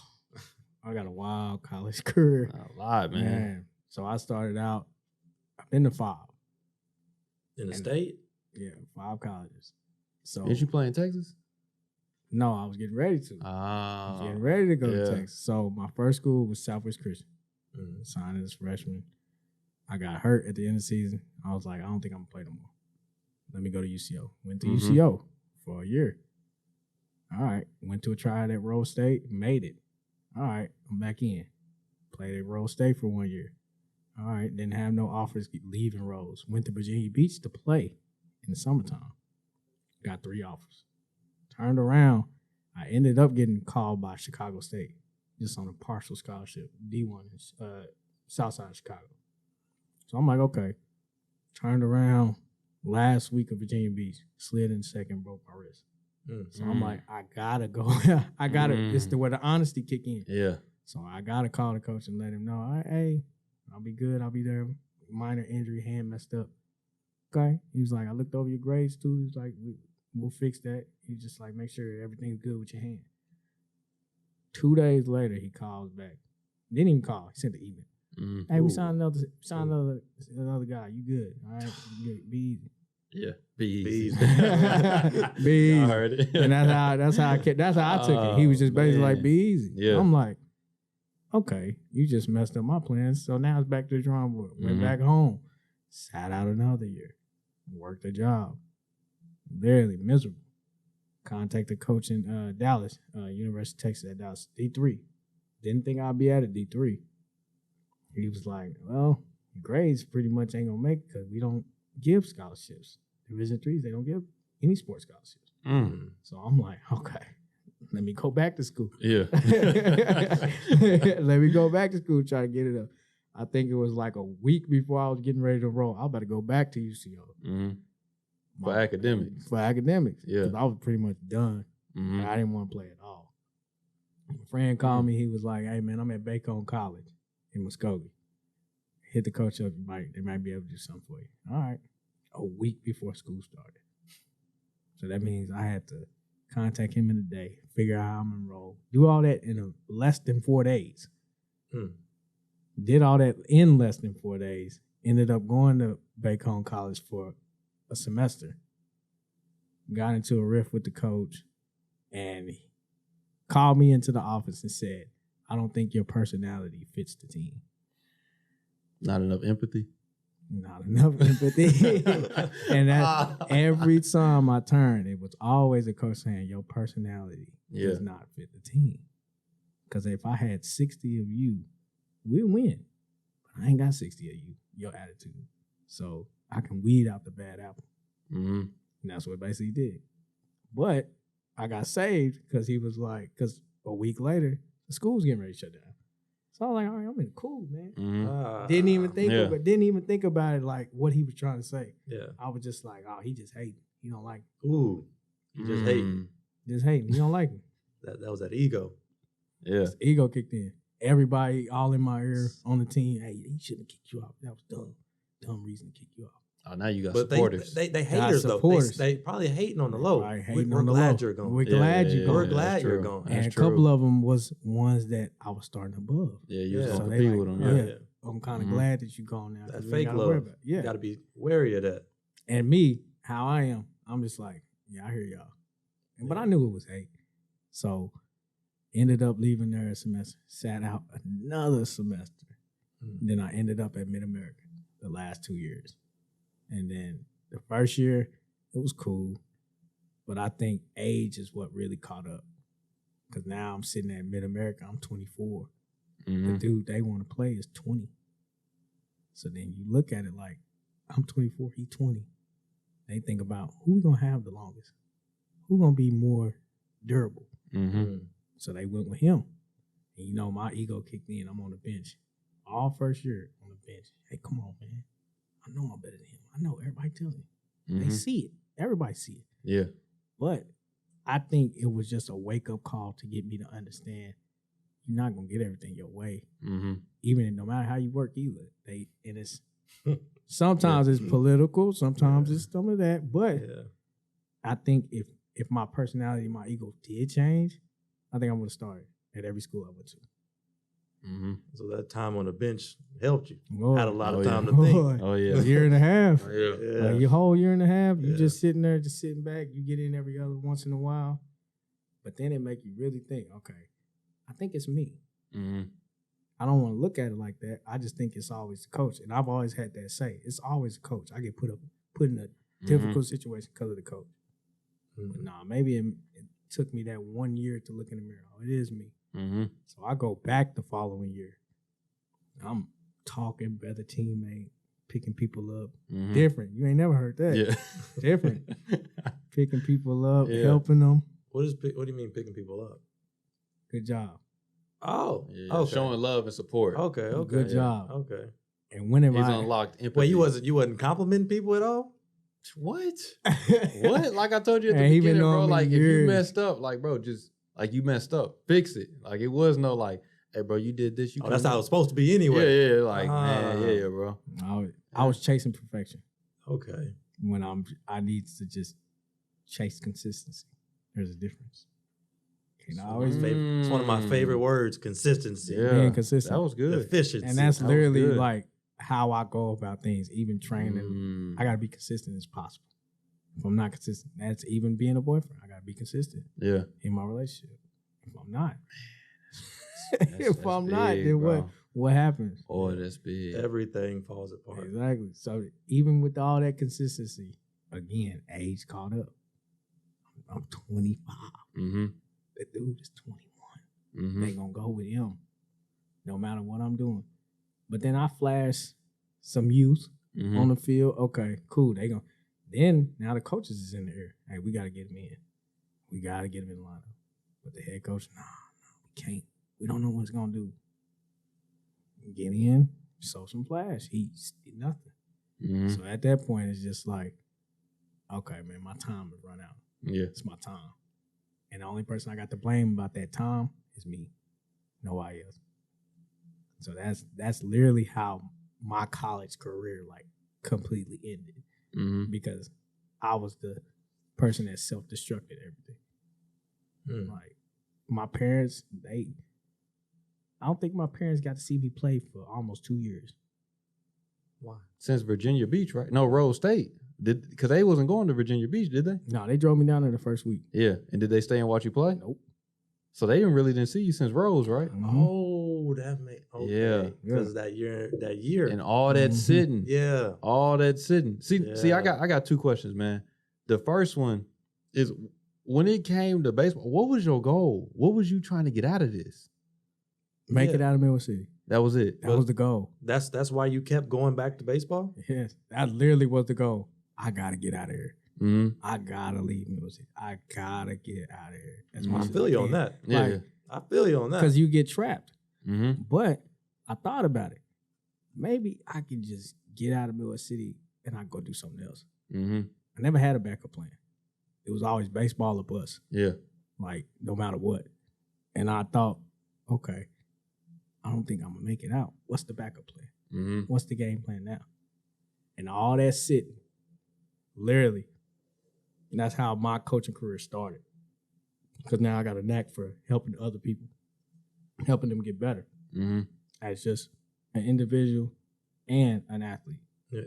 I got a wild college career. A lot, man. So I started out, I've been to 5. In the state? Yeah, 5 colleges. So Did you play in Texas? no, I was getting ready to. I was getting ready to go to Texas. So my first school was Southwest Christian. Signed as a freshman. I got hurt at the end of the season. I was like, I don't think I'm going to play no more. Let me go to UCO. Went to UCO for a year. All right. Went to a tryout at Rose State. Made it. All right. I'm back in. Played at Rose State for 1 year. All right. Didn't have no offers leaving Rose. Went to Virginia Beach to play in the summertime. Got 3 offers. Turned around. I ended up getting called by Chicago State just on a partial scholarship, D1, Southside Chicago. So I'm like, okay. Turned around last week of Virginia Beach, slid in second, broke my wrist. So I'm like, I gotta go. I gotta. It's where the honesty kick in. Yeah. So I gotta call the coach and let him know, hey, I'll be good. I'll be there. Minor injury, hand messed up. Okay. He was like, I looked over your grades too. He was like, we'll fix that. He was just like, make sure everything's good with your hand. 2 days later, he calls back. Didn't even call. He sent the email. Hey, we signed another guy. You good? All right, be easy. Yeah, be easy. Be easy. I heard it. And that's how I took it. He was just basically like, be easy. Yeah. I'm like, okay, you just messed up my plans. So now it's back to the drawing board. Went back home, sat out another year, worked a job, barely miserable. Contacted coach in Dallas, University of Texas at Dallas, D3. Didn't think I'd be at it, D3. He was like, well, your grades pretty much ain't gonna make it because we don't give scholarships. Division 3s, they don't give any sports scholarships. So I'm like, okay, let me go back to school. Yeah. Let me go back to school, try to get it up. I think it was like a week before I was getting ready to roll. I was about to go back to UCO. For academics. For academics. Yeah. Because I was pretty much done. Mm-hmm. I didn't want to play at all. My friend called me. He was like, hey, man, I'm at Bacon College in Muskogee. Hit the coach up. They might be able to do something for you. All right. A week before school started. So that means I had to contact him in a day, figure out how I'm enrolled, do all that in less than 4 days. Did all that in less than 4 days. Ended up going to Bacon College for a semester. Got into a riff with the coach and he called me into the office and said, I don't think your personality fits the team. Not enough empathy. Not enough empathy. And that every time I turned, it was always a coach saying, your personality does not fit the team. Because if I had 60 of you, we'd win. But I ain't got 60 of you, your attitude. So I can weed out the bad apple. Mm-hmm. And that's what basically did. But I got saved because he was like, because a week later, the school's getting ready to shut down. So I was like, all right, I'm in cool, man. Mm-hmm. Didn't even think about it like what he was trying to say. Yeah. I was just like, oh, he just hating. He don't like me. Ooh. You just hating. Just hating. He don't like me. That was that ego. Yeah. His ego kicked in. Everybody all in my ear on the team, hey, he shouldn't have kicked you off. That was dumb. Dumb reason to kick you off. Oh, now you got But supporters. they haters though. They probably hating on the low. We're glad you're going. We're glad you're going. We're glad you're going. And a couple of them was ones that I was starting above. Yeah, you was So gonna they compete like, with them. yeah. I'm kind of glad that you're gone now. That we fake ain't gotta worry love. about it. Yeah. Got to be wary of that. And me, how I am, I'm just like, yeah, I hear y'all. But I knew it was hate. So ended up leaving there a semester, sat out another semester. Then I ended up at Mid-America the last 2 years. And then the first year, it was cool. But I think age is what really caught up. Because now I'm sitting at Mid-America, I'm 24. Mm-hmm. The dude they want to play is 20. So then you look at it like, I'm 24, he 20. They think about who we going to have the longest? Who going to be more durable? Mm-hmm. So they went with him. And you know, my ego kicked in. I'm on the bench. All first year on the bench. Hey, come on, man. I know I'm better than him. I know. Everybody telling me. Mm-hmm. They see it. Everybody see it. Yeah. But I think it was just a wake-up call to get me to understand you're not going to get everything your way. Mm-hmm. Even no matter how you work either. And it's sometimes it's political. Sometimes it's some of that. But I think if my personality, my ego did change, I think I would have started at every school I went to. Mm-hmm. So that time on the bench helped you. Boy. Had a lot of time to Boy. think. Oh yeah. A year and a half. Yeah. Like your whole year and a half, you Yeah. just sitting there, just sitting back. You get in every other once in a while. But then it make you really think, okay, I think it's me. Mm-hmm. I don't want to look at it like that. I just think it's always the coach. And I've always had that say. It's always the coach. I get put in a difficult situation because of the coach. But nah, maybe it took me that 1 year to look in the mirror. Oh, it is me. Mm-hmm. So I go back the following year. I'm talking, better teammate, picking people up. Mm-hmm. Different. You ain't never heard that. Yeah. Different. Picking people up, Yeah. helping them. What do you mean picking people up? Good job. Oh, Yeah. okay. Showing love and support. Okay. Good job. Okay. And whenever He's I unlocked empathy. Wait, you wasn't complimenting people at all? What? What? Like I told you at the Man, he been beginning, bro. knowing me Like if you years. messed up, like bro, just like you messed up, fix it. Like it was no like, hey, bro, you did this. You Oh, that's how it was supposed to be anyway. Yeah, like man, yeah, bro. I was chasing perfection Okay. when I need to just chase consistency. There's a difference. And I always It's one of my favorite words, consistency. Yeah, being consistent. that was good. Efficiency. And that's That was literally good. like how I go about things, even training. I got to be consistent as possible. If I'm not consistent, that's even being a boyfriend. I got to be consistent Yeah. in my relationship. If I'm not, That's if I'm not, big, then bro. what happens? Oh, that's big. Everything falls apart. Exactly. So even with all that consistency, again, age caught up. I'm 25. Mm-hmm. The dude is 21. Mm-hmm. They gonna go with him, no matter what I'm doing. But then I flash some youth Mm-hmm. on the field. Okay, cool. They gonna. Then now the coaches is in the air. Hey, we gotta get him in. We gotta get him in the lineup. But the head coach, no, we can't. We don't know what it's gonna do. Get in, show some flash. He did nothing. Mm-hmm. So at that point, it's just like okay, man, my time has run out. Yeah. It's my time. And the only person I got to blame about that time is me. Nobody else. So that's literally how my college career like completely ended. Mm-hmm. Because I was the person that self-destructed everything. Like my parents, I don't think my parents got to see me play for almost 2 years. Why? Since Virginia Beach, right? No, Rose State. Because they wasn't going to Virginia Beach, did they? No, they drove me down there the first week. Yeah. And did they stay and watch you play? Nope. So they didn't see you since Rose, right? Mm-hmm. Oh, that made okay. Because that year. And all that sitting. Yeah. All that sitting. See, I got 2 questions, man. The first one is, when it came to baseball, what was your goal? What was you trying to get out of this? Make it out of Middle City. That was it. That was the goal. That's why you kept going back to baseball? Yes. That literally was the goal. I gotta get out of here. Mm-hmm. I gotta leave Middle City. I gotta get out of here. As I much as feel you on that. Yeah. Like, I feel you on that. because you get trapped. Mm-hmm. But I thought about it. Maybe I could just get out of Middle City and I go do something else. Mm-hmm. I never had a backup plan. It was always baseball or bus. Yeah. Like, no matter what. And I thought, okay, I don't think I'm going to make it out. What's the backup plan? Mm-hmm. What's the game plan now? And all that sitting, literally, and that's how my coaching career started. Because now I got a knack for helping other people, helping them get better Mm-hmm. as just an individual and an athlete. Yeah.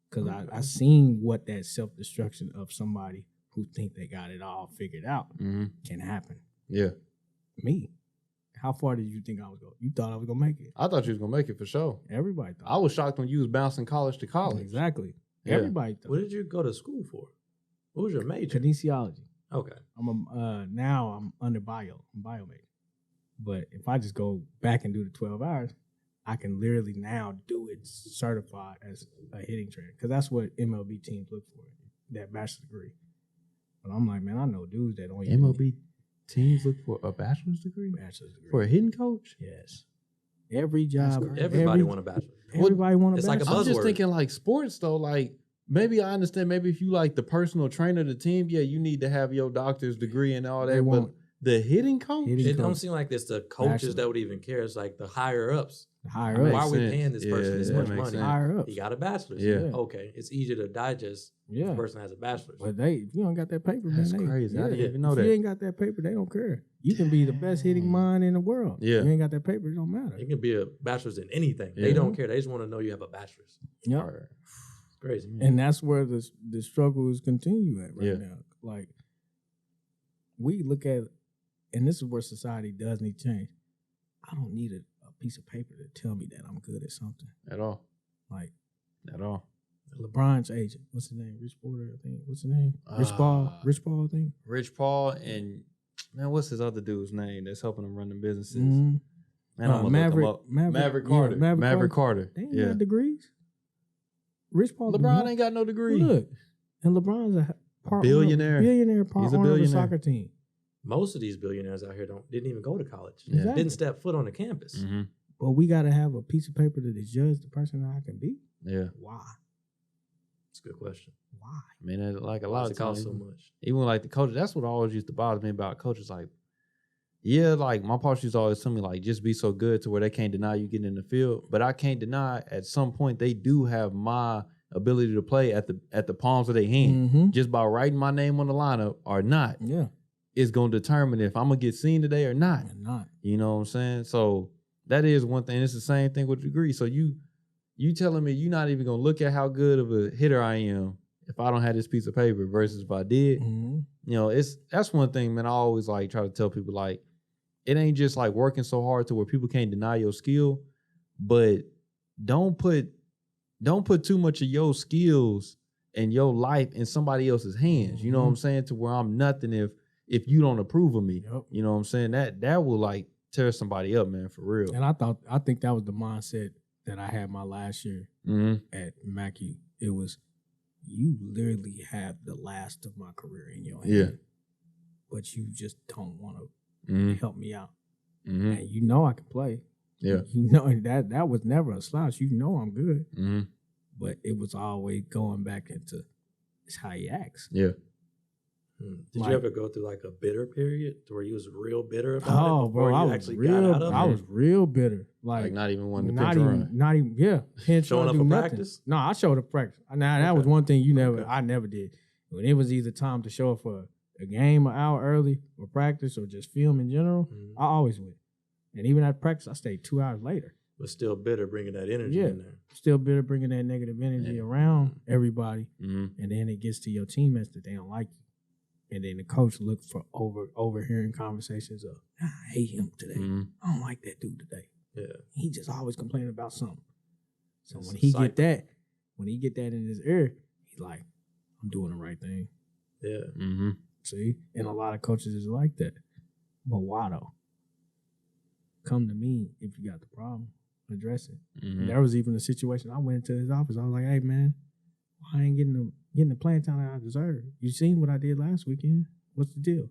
Because I seen what that self-destruction of somebody who think they got it all figured out can happen. Yeah. Me. How far did you think I was going? You thought I was going to make it. I thought you was going to make it for sure. Everybody thought. I was shocked when you was bouncing college to college. Exactly. Yeah. Everybody thought. What did you go to school for? What was your major? Kinesiology. Okay. Now I'm under bio. I'm bio major. But if I just go back and do the 12 hours, I can literally now do it certified as a hitting trainer. Because that's what MLB teams look for, that bachelor's degree. But I'm like, man, I know dudes that don't even MLB teams look for a bachelor's degree? Bachelor's degree. For a hitting coach? Yes. Every job. Everybody want a bachelor. Everybody want a It's like a bachelor's. I'm just buzzword. thinking like sports though, like maybe I understand, maybe if you like the personal trainer of the team, yeah, you need to have your doctor's degree and all that, They but won't. the hitting coach? Hitting It coach. don't seem like it's the coaches Bachelor. that would even care. It's like the higher ups. Higher Makes up. Why are we sense. paying this person this Yeah, much that makes money? sense. Higher up. He got a bachelor's. Yeah. Okay. It's easier to digest if Yeah. the person has a bachelor's. But if you don't got that paper, That's man. crazy. I didn't even know if that. you ain't got that paper, they don't care. You can be the best hitting mind in the world. Yeah. If you ain't got that paper, it don't matter. It can be a bachelor's in anything. Yeah. They don't care. They just want to know you have a bachelor's. Yep. All right. It's crazy. And that's where the struggle is continue at right Yeah. now. Like, we look at, and this is where society does need change. I don't need a piece of paper to tell me that I'm good at something. At all. Like, At all. LeBron's agent, what's his name? Rich Porter, I think. What's his name? Rich Paul, I think. Rich Paul and, man, what's his other dude's name that's helping him run the businesses? Mhm. Man, I'm gonna look him up. Maverick Carter. Yeah, Maverick Carter. They ain't Yeah. got degrees. Rich Paul. LeBron ain't got no degree. Look, and LeBron's a part Billionaire. part He's a owner of a billionaire. soccer team. Most of these billionaires out here didn't even go to college. Yeah. Exactly. Didn't step foot on the campus. Mm-hmm. But we got to have a piece of paper to judge the person that I can be. Yeah. Why? It's a good question. Why? I mean, it's like a Why lot does of it cost times, so much? even like the coaches, that's what always used to bother me about coaches. Like, yeah, like my pops used to always tell me, like, just be so good to where they can't deny you getting in the field. But I can't deny at some point they do have my ability to play at the palms of their hand. Mm-hmm. Just by writing my name on the lineup or not Yeah. is going to determine if I'm going to get seen today or not. And not. You know what I'm saying? So that is one thing. It's the same thing with degree. So you telling me you're not even going to look at how good of a hitter I am if I don't have this piece of paper versus if I did. Mm-hmm. You know, that's one thing, man. I always like try to tell people, like, it ain't just like working so hard to where people can't deny your skill, but don't put too much of your skills and your life in somebody else's hands. You know what I'm saying? To where I'm nothing if you don't approve of me. Yep. You know what I'm saying? That will like tear somebody up, man, for real. And I think that was the mindset that I had my last year at Mackey. It was, you literally have the last of my career in your hand. Yeah. But you just don't want to help me out. Mm-hmm. And you know I can play. Yeah. You know that was never a slouch. You know I'm good. Mm-hmm. But it was always going back into, it's how he acts. Yeah. Did you ever go through like a bitter period to where you was real bitter about it before I you was actually real, got out of it? I was real bitter. Like not even wanting to not pinch even, run. not even, yeah. Showing up do for nothing. practice? No, I showed up for practice. Now that was one thing Okay. I never did. When it was either time to show up for a game an hour early or practice or just film in general, I always went. And even at practice, I stayed 2 hours later. But still bitter bringing that energy in there. Still bitter bringing that negative energy around everybody. Mm-hmm. And then it gets to your teammates that they don't like you. And then the coach look for overhearing conversations of, I hate him today. Mm-hmm. I don't like that dude today. Yeah. He just always complaining about something. So It's when a he cycle. get that in his ear, he's like, I'm doing the right thing. Yeah. Mm-hmm. See? And a lot of coaches is like that. But why though? Come to me if you got the problem. Address it. Mm-hmm. And there was even a situation, I went into his office. I was like, hey man, I ain't getting the playing time that I deserve. You seen what I did last weekend? What's the deal?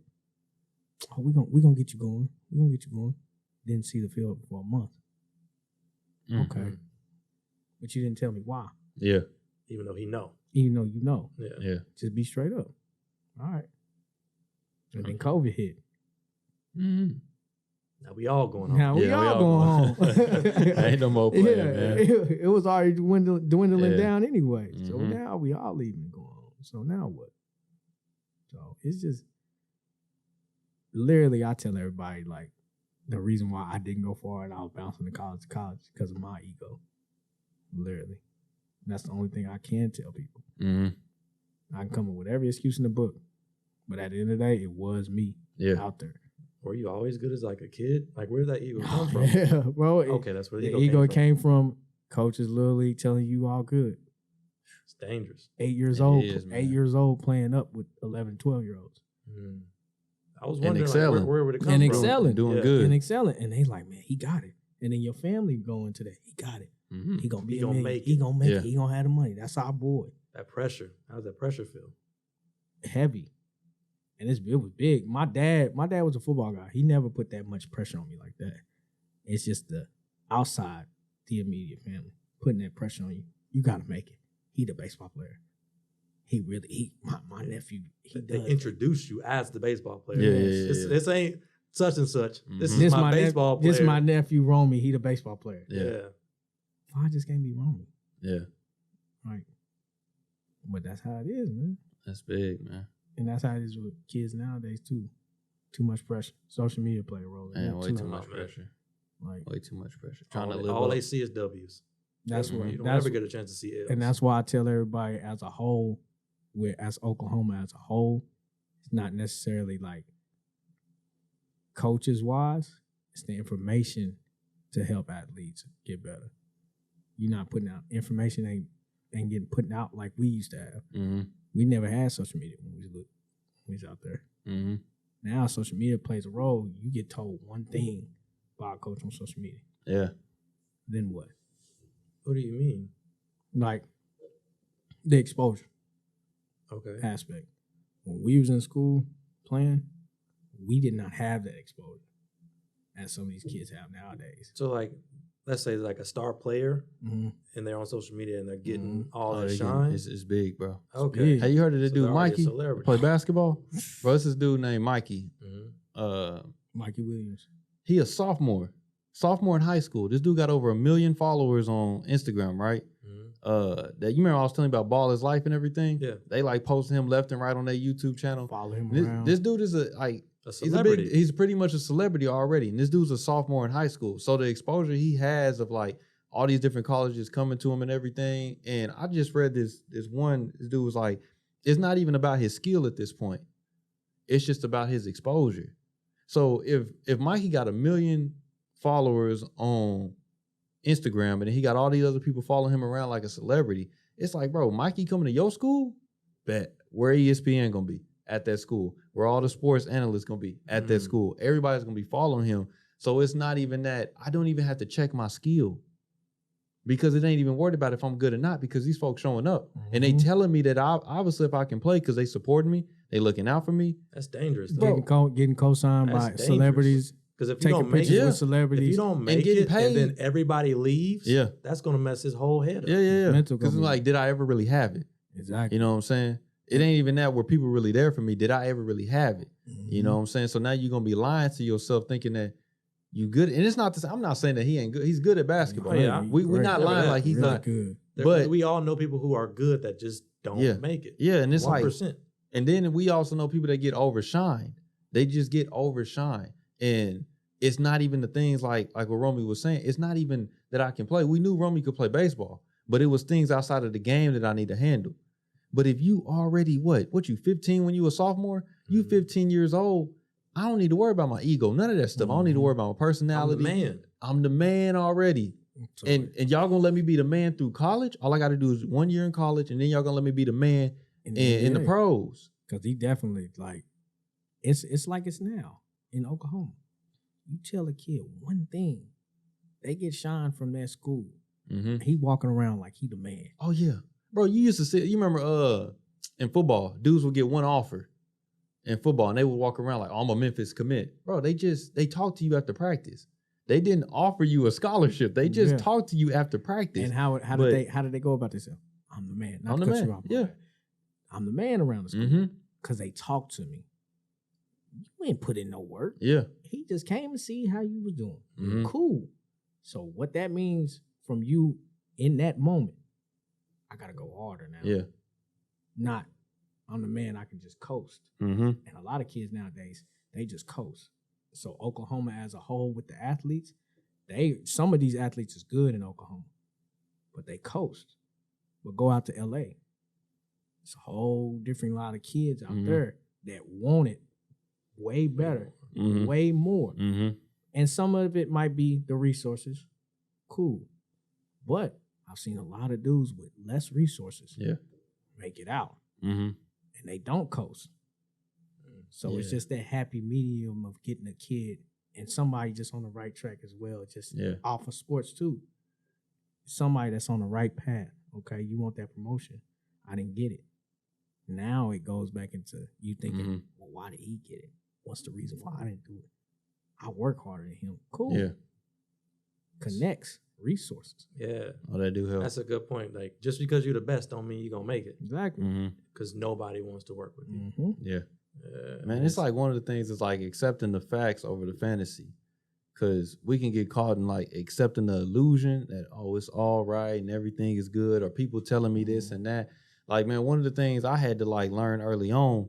Oh, we gonna get you going. We gonna get you going. Didn't see the field for a month. Mm-hmm. Okay. But you didn't tell me why. Yeah. Even though he know. Even though you know. Yeah. Yeah. Just be straight up. All right. And then COVID hit. Mm-hmm. Now we all going home. Now we all going home. Ain't no more playing, man. It was already dwindling down anyway. So Mhm. now we all leaving and going home. So now what? So it's just literally I tell everybody like the reason why I didn't go far and I was bouncing to college because of my ego. Literally. That's the only thing I can tell people. Mm-hmm. I can come up with every excuse in the book. But at the end of the day, it was me out there. Were you always good as like a kid? Like where did that ego come from? Yeah, bro. Okay, that's where the ego came from coaches literally telling you all good. It's dangerous. 8 years It old, is, man. 8 years old playing up with 11, 12-year-olds. I was And wondering excelling. like, where would it come And from? excelling. Doing Yeah. good. And excelling. And they like, man, he got it. And then your family going to that, he got it. Mm-hmm. He gonna be He a gonna million. make He it. gonna make Yeah. it. He gonna have the money. That's our boy. That pressure. How does that pressure feel? Heavy. And it was big. My dad was a football guy. He never put that much pressure on me like that. It's just the outside, the immediate family, putting that pressure on you. You gotta make it. He the baseball player. My nephew, They introduce you as the baseball player. Yeah. This ain't such and such. This Mhm. is my baseball player. This my nephew Romi. He the baseball player. Yeah. Why just can't be Romi? Yeah. Right. But that's how it is, man. That's big, man. And that's how it is with kids nowadays too. Too much pressure. Social media play a role. Man, way too much. much pressure. Like Way too much pressure. Trying to all, live all up. they see is W's. that's you what. don't That's ever get a chance to see L's. And that's why I tell everybody as a whole, as Oklahoma as a whole, it's not necessarily like coaches wise, it's the information to help athletes get better. You're not putting out information ain't getting put out like we used to have. Mm-hmm. We never had social media when we was out there. Mm-hmm. Now social media plays a role. You get told one thing by a coach on social media. Yeah. Then what? What do you mean? Like the exposure Okay. aspect. When we was in school playing, we did not have that exposure as some of these kids have nowadays. So like, let's say like a star player Mm-hmm. and they're on social media and they're getting Mhm. all that they shine. It's big, bro. Okay. big. Hey, you heard of this So dude they're already a Mikey? celebrity. Play basketball? Bro, it's this dude named Mikey. Mhm. Mikey Williams. He a sophomore in high school. This dude got over 1 million followers on Instagram, right? Mhm. That you remember I was telling you about Ball is Life and everything? Yeah. They like posting him left and right on their YouTube channel. Follow him This, around. this dude is A he's celebrity. he's pretty much a celebrity already. And this dude's a sophomore in high school. So the exposure he has of like all these different colleges coming to him and everything. And I just read this dude was like, it's not even about his skill at this point. It's just about his exposure. So if Mikey got 1 million followers on Instagram and he got all these other people following him around like a celebrity, it's like, bro, Mikey coming to your school? Bet. Where ESPN gonna be? At that school. Where all the sports analysts gonna be? At that school. Everybody's gonna be following him. So it's not even that. I don't even have to check my skill because it ain't even worried about if I'm good or not because these folks showing up. And they telling me that obviously if I can play because they supporting me, they looking out for me. That's dangerous, though. Getting co-signed That's by dangerous. celebrities, Because if you taking don't make pictures it, with if celebrities. you don't make getting it, paid. and then everybody leaves, Yeah. that's gonna mess his whole head up. Yeah. Mental Because it's gonna be- like, did I ever really have it? Exactly. You know what I'm saying? It ain't even that where people really there for me. Did I ever really have it? Mm-hmm. You know what I'm saying? So now you're gonna be lying to yourself thinking that you good. And it's not to say, I'm not saying that he ain't good. He's good at basketball. Oh, yeah. We're not lying like he's really not good. But we all know people who are good that just don't make it. Yeah, and it's 1%. like, and then we also know people that get overshined. They just get overshined. And it's not even the things like what Romy was saying. It's not even that I can play. We knew Romy could play baseball, but it was things outside of the game that I need to handle. But if you already, you 15 when you a sophomore? You 15 years old, I don't need to worry about my ego. None of that stuff. I don't need to worry about my personality. I'm the man already. And y'all gonna let me be the man through college? All I gotta do is 1 year in college, and then y'all gonna let me be the man in the pros. Because he definitely, like, it's like it's now in Oklahoma. You tell a kid one thing, they get shined from that school. Mm-hmm. He walking around like he the man. Oh yeah. Bro, you used to see, you remember in football, dudes would get one offer in football and they would walk around like, oh, I'm a Memphis commit. Bro, they talked to you after practice. They didn't offer you a scholarship. They just talked to you after practice. And how did they go about this? I'm the man. I'm the man. Yeah. I'm the man around the school because they talked to me. You ain't put in no work. Yeah. He just came to see how you was doing. Mm-hmm. Cool. So what that means from you in that moment, I gotta go harder now. Yeah. Not, I'm the man, I can just coast. Mm-hmm. And a lot of kids nowadays, they just coast. So Oklahoma as a whole with the athletes, some of these athletes is good in Oklahoma, but they coast. But go out to LA. It's a whole different lot of kids out there that want it way better, way more. Mm-hmm. And some of it might be the resources. Cool. But I've seen a lot of dudes with less resources make it out. Mm-hmm. And they don't coast. So it's just that happy medium of getting a kid and somebody just on the right track as well, just off of sports too. Somebody that's on the right path. Okay, you want that promotion. I didn't get it. Now it goes back into you thinking, well, why did he get it? What's the reason why I didn't do it? I work harder than him. Cool. Yeah. Connects, resources. Yeah. Oh, that do help. That's a good point. Like, just because you're the best don't mean you're going to make it. Exactly. Because nobody wants to work with you. Mm-hmm. Yeah. Man, it's like one of the things is like accepting the facts over the fantasy. Because we can get caught in like accepting the illusion that, oh, it's all right and everything is good, or people telling me this and that. Like, man, one of the things I had to like learn early on,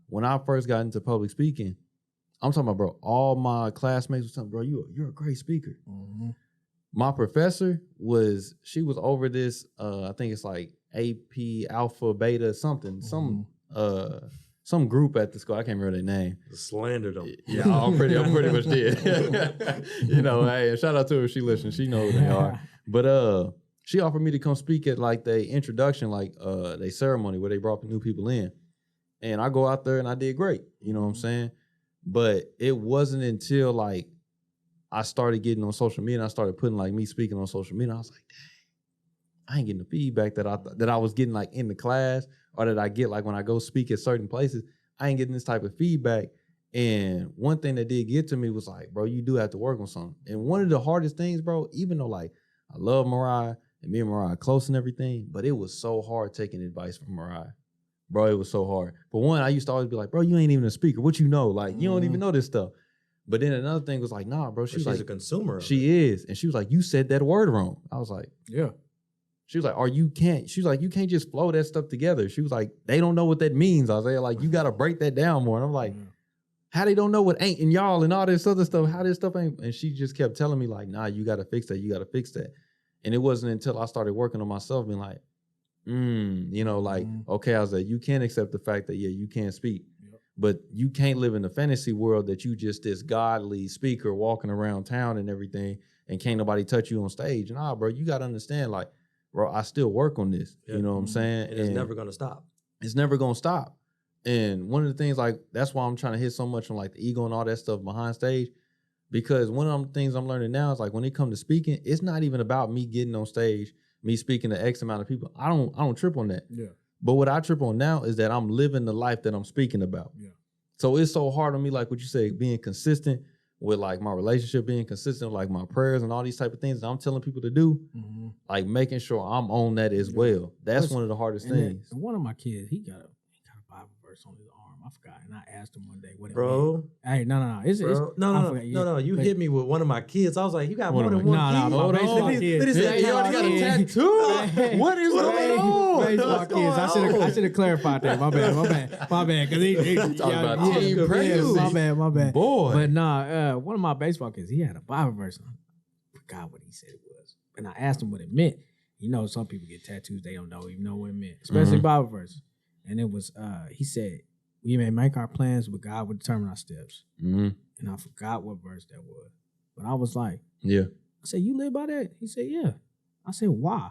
when I first got into public speaking, I'm talking about, bro, all my classmates were telling, bro, you're a great speaker. Mm-hmm. My professor she was over this, I think it's like AP, Alpha, Beta, something, some group at the school. I can't remember their name. Slandered them. Yeah, I'm pretty much did. You know, hey, shout out to her if she listens. She knows who they are. But she offered me to come speak at like the introduction, like they ceremony where they brought new people in. And I go out there and I did great. You know what I'm saying? But it wasn't until like I started getting on social media and I started putting like me speaking on social media. I was like, dang, I ain't getting the feedback that I was getting like in the class, or that I get like when I go speak at certain places. I ain't getting this type of feedback. And one thing that did get to me was like, bro, you do have to work on something. And one of the hardest things, bro, even though like I love Mariah and me and Mariah close and everything, but it was so hard taking advice from Mariah. Bro, it was so hard. For one, I used to always be like, bro, you ain't even a speaker. What you know? Like, you don't even know this stuff. But then another thing was like, nah, bro. She's like a consumer. She is. And she was like, you said that word wrong. I was like, yeah. She was like, you can't just flow that stuff together. She was like, they don't know what that means. I was like, you got to break that down more. And I'm like, how they don't know what ain't and y'all and all this other stuff, how this stuff ain't. And she just kept telling me like, nah, you got to fix that. You got to fix that. And it wasn't until I started working on myself being like, you know, like, okay, I was like, you can't accept the fact that, you can't speak. But you can't live in the fantasy world that you just this godly speaker walking around town and everything and can't nobody touch you on stage. Nah, bro, you got to understand, like, bro, I still work on this. Yep. You know what I'm saying? And it's never going to stop. It's never going to stop. And one of the things, like, that's why I'm trying to hit so much on, like, the ego and all that stuff behind stage. Because one of the things I'm learning now is, like, when it comes to speaking, it's not even about me getting on stage, me speaking to X amount of people. I don't trip on that. Yeah. But what I trip on now is that I'm living the life that I'm speaking about. Yeah. So it's so hard on me, like what you say, being consistent with like my relationship, being consistent with like my prayers and all these type of things that I'm telling people to do. like making sure I'm on that as well. That's one of the hardest things. And one of my kids, he got a Bible verse on his arm. I forgot, and I asked him one day what it bro. meant. Hey, no. No. You hit me with one of my kids. I was like, you got more than one kid. No, my He kid. said, You already got a tattoo? What is going on? Baseball kids. I should have clarified that. My bad. Because he talking about team pregnancy. My bad. Boy. But nah, one of my baseball kids, he had a Bible verse on. I forgot what he said it was. And I asked him what it meant. You know, some people get tattoos, they don't even know what it meant. Especially Bible verse. And it was, he said, we may make our plans, but God will determine our steps. And I forgot what verse that was. But I was like, yeah. I said, you live by that? He said, yeah. I said, why?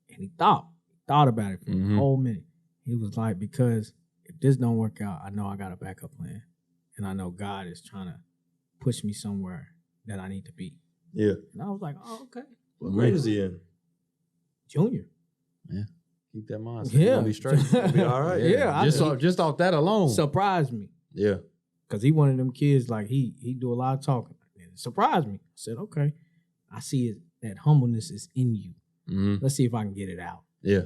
And he thought about it for a whole minute. He was like, because if this don't work out, I know I got a backup plan. And I know God is trying to push me somewhere that I need to be. Yeah. And I was like, oh, okay. What grade is he in? Junior. Yeah. Keep that mindset. Yeah. You're gonna be straight. You'll be all right. Yeah. Just off that alone. Surprised me. Yeah. Because he one of them kids, like, he do a lot of talking. And it surprised me. I said, okay. I see it, that humbleness is in you. Let's see if I can get it out. Yeah.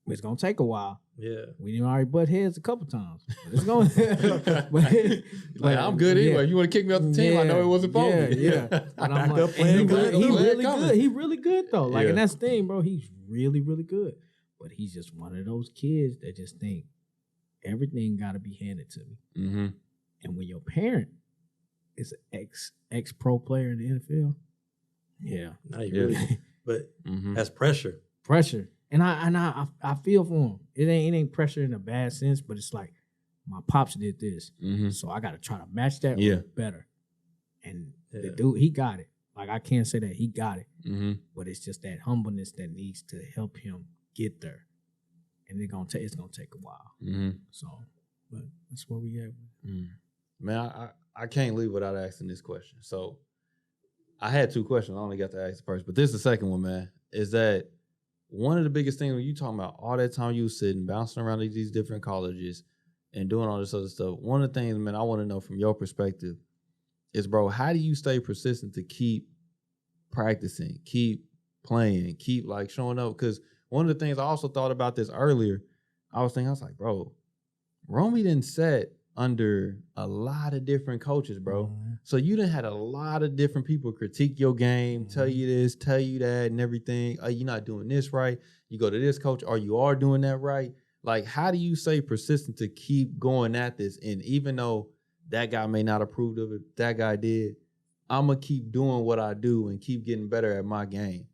It's going to take a while. Yeah. We didn't already butt heads a couple times. But it's going to... Like, I'm good anyway. You want to kick me off the team? I know it wasn't for me. Yeah. But I'm like, plan he good. really good. He really good, though. Like, Yeah. and that's the thing, bro. He's really, really good. But he's just one of those kids that just think everything got to be handed to me. And when your parent is an ex-pro player in the NFL, yeah. Now you really... But that's pressure. Pressure. And I feel for him. It ain't pressure in a bad sense, but it's like my pops did this, so I got to try to match that or better. And the dude, he got it. Like, I can't say that he got it, but it's just that humbleness that needs to help him get there, and it's gonna take a while. So, but that's where we at. Man, I can't leave without asking this question. So, I had two questions. I only got to ask the first, but this is the second one, man. Is that one of the biggest things when you talking about all that time you was sitting, bouncing around these different colleges and doing all this other stuff, one of the things, man, I want to know from your perspective is, bro, how do you stay persistent to keep practicing, keep playing, keep like showing up? Because one of the things I also thought about this earlier, I was like, bro, Romi didn't set under a lot of different coaches, bro. So you done had a lot of different people critique your game, tell you this, tell you that, and everything. Oh, you're not doing this right. You go to this coach, or you are doing that right. Like, how do you stay persistent to keep going at this? And even though that guy may not approve of it, that guy did, I'm going to keep doing what I do and keep getting better at my game.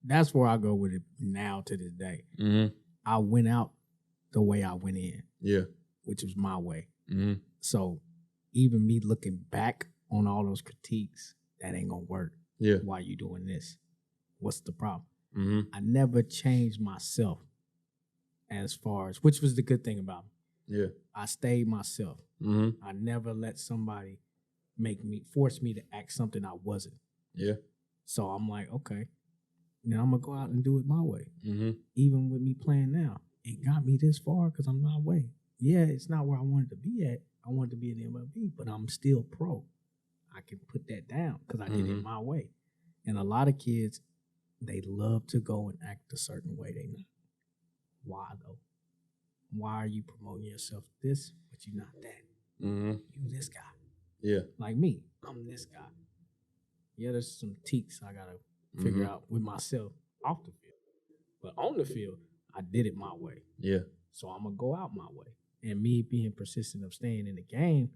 That's where I go with it now to this day. I went out the way I went in. Yeah. Which was my way. So even me looking back on all those critiques, that ain't gonna work. Yeah. Why you doing this? What's the problem? I never changed myself as far as, which was the good thing about me. Yeah. I stayed myself. I never let somebody force me to act something I wasn't. Yeah. So I'm like, okay, now I'm gonna go out and do it my way. Even with me playing now, it got me this far because I'm my way. Yeah, it's not where I wanted to be at. I wanted to be in the MLB, but I'm still pro. I can put that down because I did it my way. And a lot of kids, they love to go and act a certain way. They not. Why though? Why are you promoting yourself this, but you're not that? You this guy. Yeah. Like me, I'm this guy. Yeah, there's some teaks I gotta figure out with myself off the field. But on the field, I did it my way. Yeah. So I'm gonna go out my way. And me being persistent of staying in the game,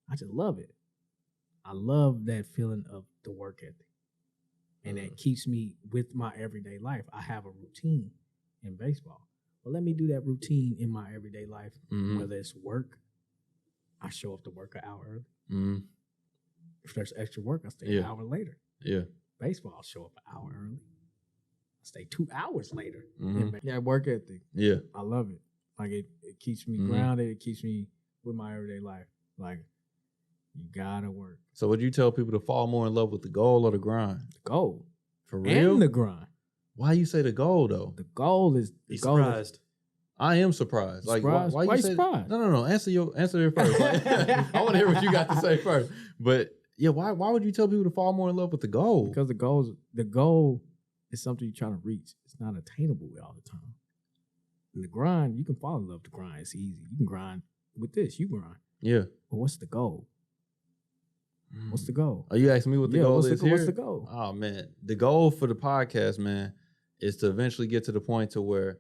I just love it. I love that feeling of the work ethic. And that keeps me with my everyday life. I have a routine in baseball. But let me do that routine in my everyday life. Whether it's work, I show up to work an hour early. If there's extra work, I stay an hour later. Yeah. Baseball, I'll show up an hour early. I stay 2 hours later. Yeah, work ethic. Yeah. I love it. Like, it keeps me grounded. It keeps me with my everyday life. Like, you gotta work. So would you tell people to fall more in love with the goal or the grind? The goal. For real? And the grind. Why you say the goal, though? The goal is... He's surprised. I am surprised. Like, why you surprised? No. Answer it first. Like, I want to hear what you got to say first. But, yeah, why would you tell people to fall more in love with the goal? Because the goal it's something you're trying to reach. It's not attainable all the time. In the grind, you can fall in love with the grind. It's easy. You can grind with this. You grind. Yeah. But what's the goal? What's the goal? Are you asking me what the goal is here? What's the goal? Oh, man. The goal for the podcast, man, is to eventually get to the point to where,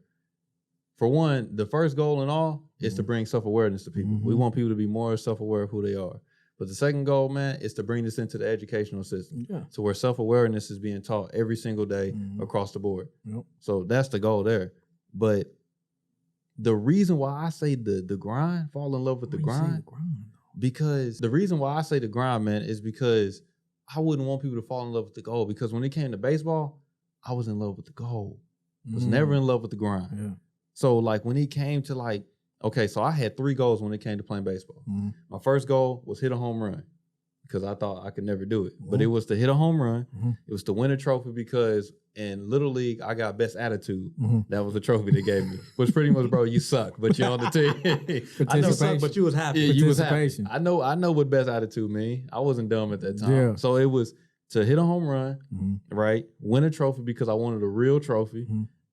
for one, the first goal in all is to bring self-awareness to people. We want people to be more self-aware of who they are. But the second goal, man, is to bring this into the educational system. Yeah. So where self-awareness is being taught every single day across the board. Yep. So that's the goal there. But the reason why I say the grind, fall in love with the grind, because the reason why I say the grind, man, is because I wouldn't want people to fall in love with the goal. Because when it came to baseball, I was in love with the goal. I was never in love with the grind. Yeah. So like when it came to like, okay, so I had 3 goals when it came to playing baseball. My first goal was hit a home run because I thought I could never do it. But it was to hit a home run. It was to win a trophy because in Little League, I got best attitude. That was the trophy they gave me. Which pretty much, bro, you suck, but you're on the team. I know, suck, but you was happy. Yeah, you was happy. I know what best attitude mean. I wasn't dumb at that time. Yeah. So it was to hit a home run, right? Win a trophy because I wanted a real trophy.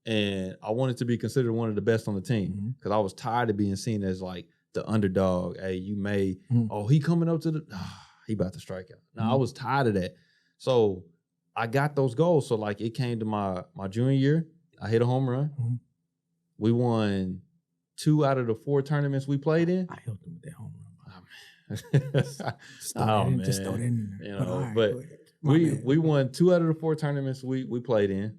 And I wanted to be considered one of the best on the team because I was tired of being seen as like the underdog. Hey, you made, he coming up to the, he about to strike out. Now, I was tired of that. So I got those goals. So like it came to my junior year, I hit a home run. We won 2 out of the 4 tournaments we played in. I helped him with that home Oh, run. man. Just throw that in there. You know, but we won 2 out of the 4 tournaments we played in.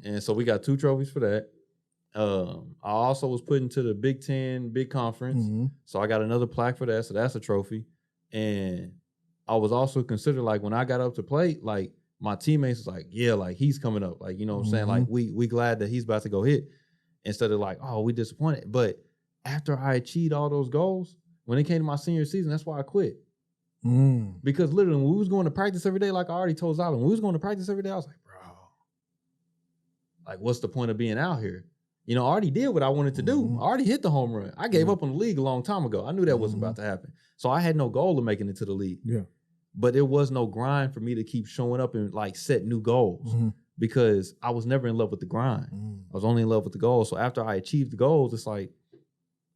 And so we got 2 trophies for that. I also was put into the Big Ten Big Conference. So I got another plaque for that. So that's a trophy. And I was also considered like when I got up to play, like my teammates was like, yeah, like he's coming up. Like, you know what I'm saying? Like we glad that he's about to go hit instead of like, oh, we disappointed. But after I achieved all those goals, when it came to my senior season, that's why I quit. Because literally when we was going to practice every day, like I already told Zyler, when we was going to practice every day, I was like, bro, like what's the point of being out here? You know, I already did what I wanted to do. I already hit the home run. I gave up on the league a long time ago. I knew that wasn't about to happen. So I had no goal of making it to the league. Yeah. But there was no grind for me to keep showing up and like set new goals because I was never in love with the grind. I was only in love with the goals. So after I achieved the goals, it's like,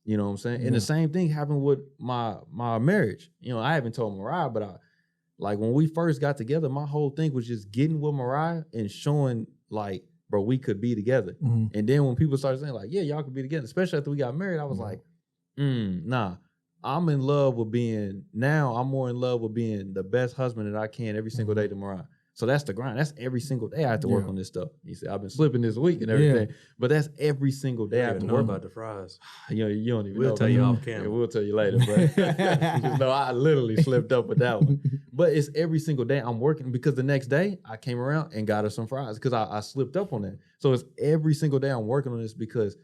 you know what I'm saying? And the same thing happened with my marriage. You know, I haven't told Mariah, but like when we first got together, my whole thing was just getting with Mariah and showing like, bro, we could be together. And then when people started saying like, yeah, y'all could be together, especially after we got married, I was like, nah. I'm in love with I'm more in love with being the best husband that I can every single day to Mariah. So that's the grind. That's every single day I have to work on this stuff. You see, I've been slipping this week and everything, but that's every single day I have to work about the fries. You know, you don't even know. We'll tell you off camera. Yeah, we'll tell you later, but you just know I literally slipped up with that one. But it's every single day I'm working because the next day I came around and got her some fries because I slipped up on that. So it's every single day I'm working on this because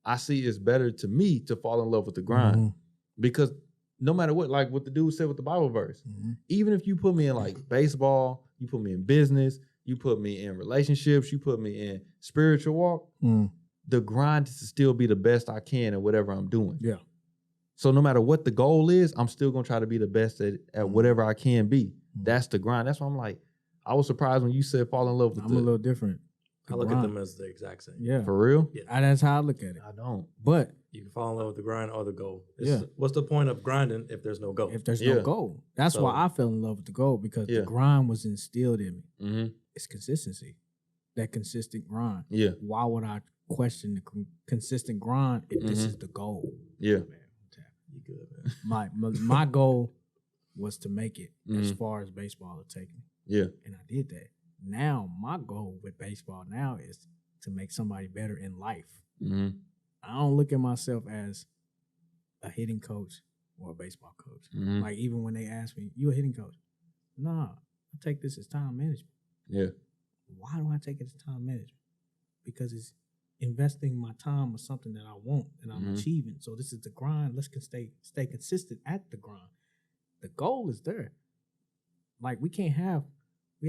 I see it's better to me to fall in love with the grind. Because no matter what, like what the dude said with the Bible verse, even if you put me in like baseball, you put me in business, you put me in relationships, you put me in spiritual walk, the grind is to still be the best I can at whatever I'm doing. Yeah. So no matter what the goal is, I'm still going to try to be the best at whatever I can be. That's the grind. That's why I'm like, I was surprised when you said fall in love with I'm a little different. I look at them as the exact same. Yeah. For real? Yeah. That's how I look at it. I don't. But you can fall in love with the grind or the goal. Yeah. What's the point of grinding if there's no goal? If there's no goal. That's why I fell in love with the goal because the grind was instilled in me. It's consistency. That consistent grind. Yeah. Why would I question the consistent grind if this is the goal? Yeah. Man, you good, man. My goal was to make it as far as baseball would take me. Yeah. And I did that. Now, my goal with baseball now is to make somebody better in life. I don't look at myself as a hitting coach or a baseball coach. Like, even when they ask me, you a hitting coach? Nah, I take this as time management. Yeah. Why do I take it as time management? Because it's investing my time with something that I want and I'm achieving. So this is the grind. Let's stay consistent at the grind. The goal is there. Like, we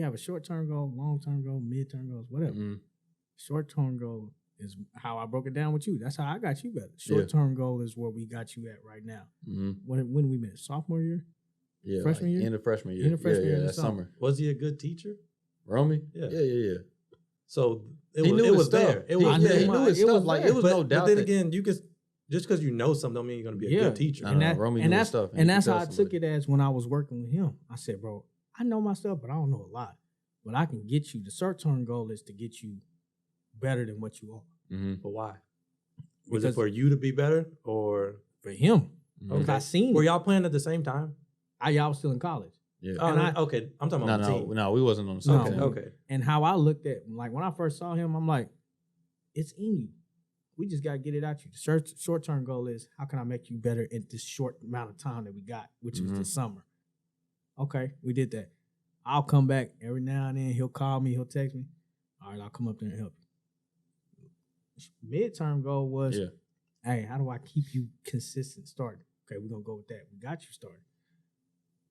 have a short-term goal, long-term goal, mid-term goals, whatever. Short-term goal is how I broke it down with you. That's how I got you better. Short-term goal is where we got you at right now. When we met? Sophomore year? Yeah. Freshman year? End of freshman year. End of freshman year. That summer. Was he a good teacher? Romi? Yeah. Yeah. So He knew his was stuff. there. It was I knew there. He knew his stuff. Like, it was no doubt But then that- again, you just because you know something don't mean you're gonna be a good teacher. No, no, Romy knew his stuff, and he that's could how tell I took somebody. it as when I was working with him. I said, bro, I know my stuff, but I don't know a lot. But I can get you. The short-term goal is to get you better than what you are. Mm-hmm. But why? Was Because it for you to be better or for him, Mm-hmm. because I seen were it. y'all playing at the same time? Y'all was still in college. Yeah. Oh, And okay. I'm talking about the team. No, we wasn't on the same No. team. Okay. And how I looked at, like, when I first saw him, I'm like, it's in you. We just got to get it out you. The short-term goal is, how can I make you better in this short amount of time that we got, which was the summer. Okay, we did that. I'll come back every now and then. He'll call me. He'll text me. All right, I'll come up there and help you. Midterm goal was, hey, how do I keep you consistent starting? Okay, we're going to go with that. We got you started.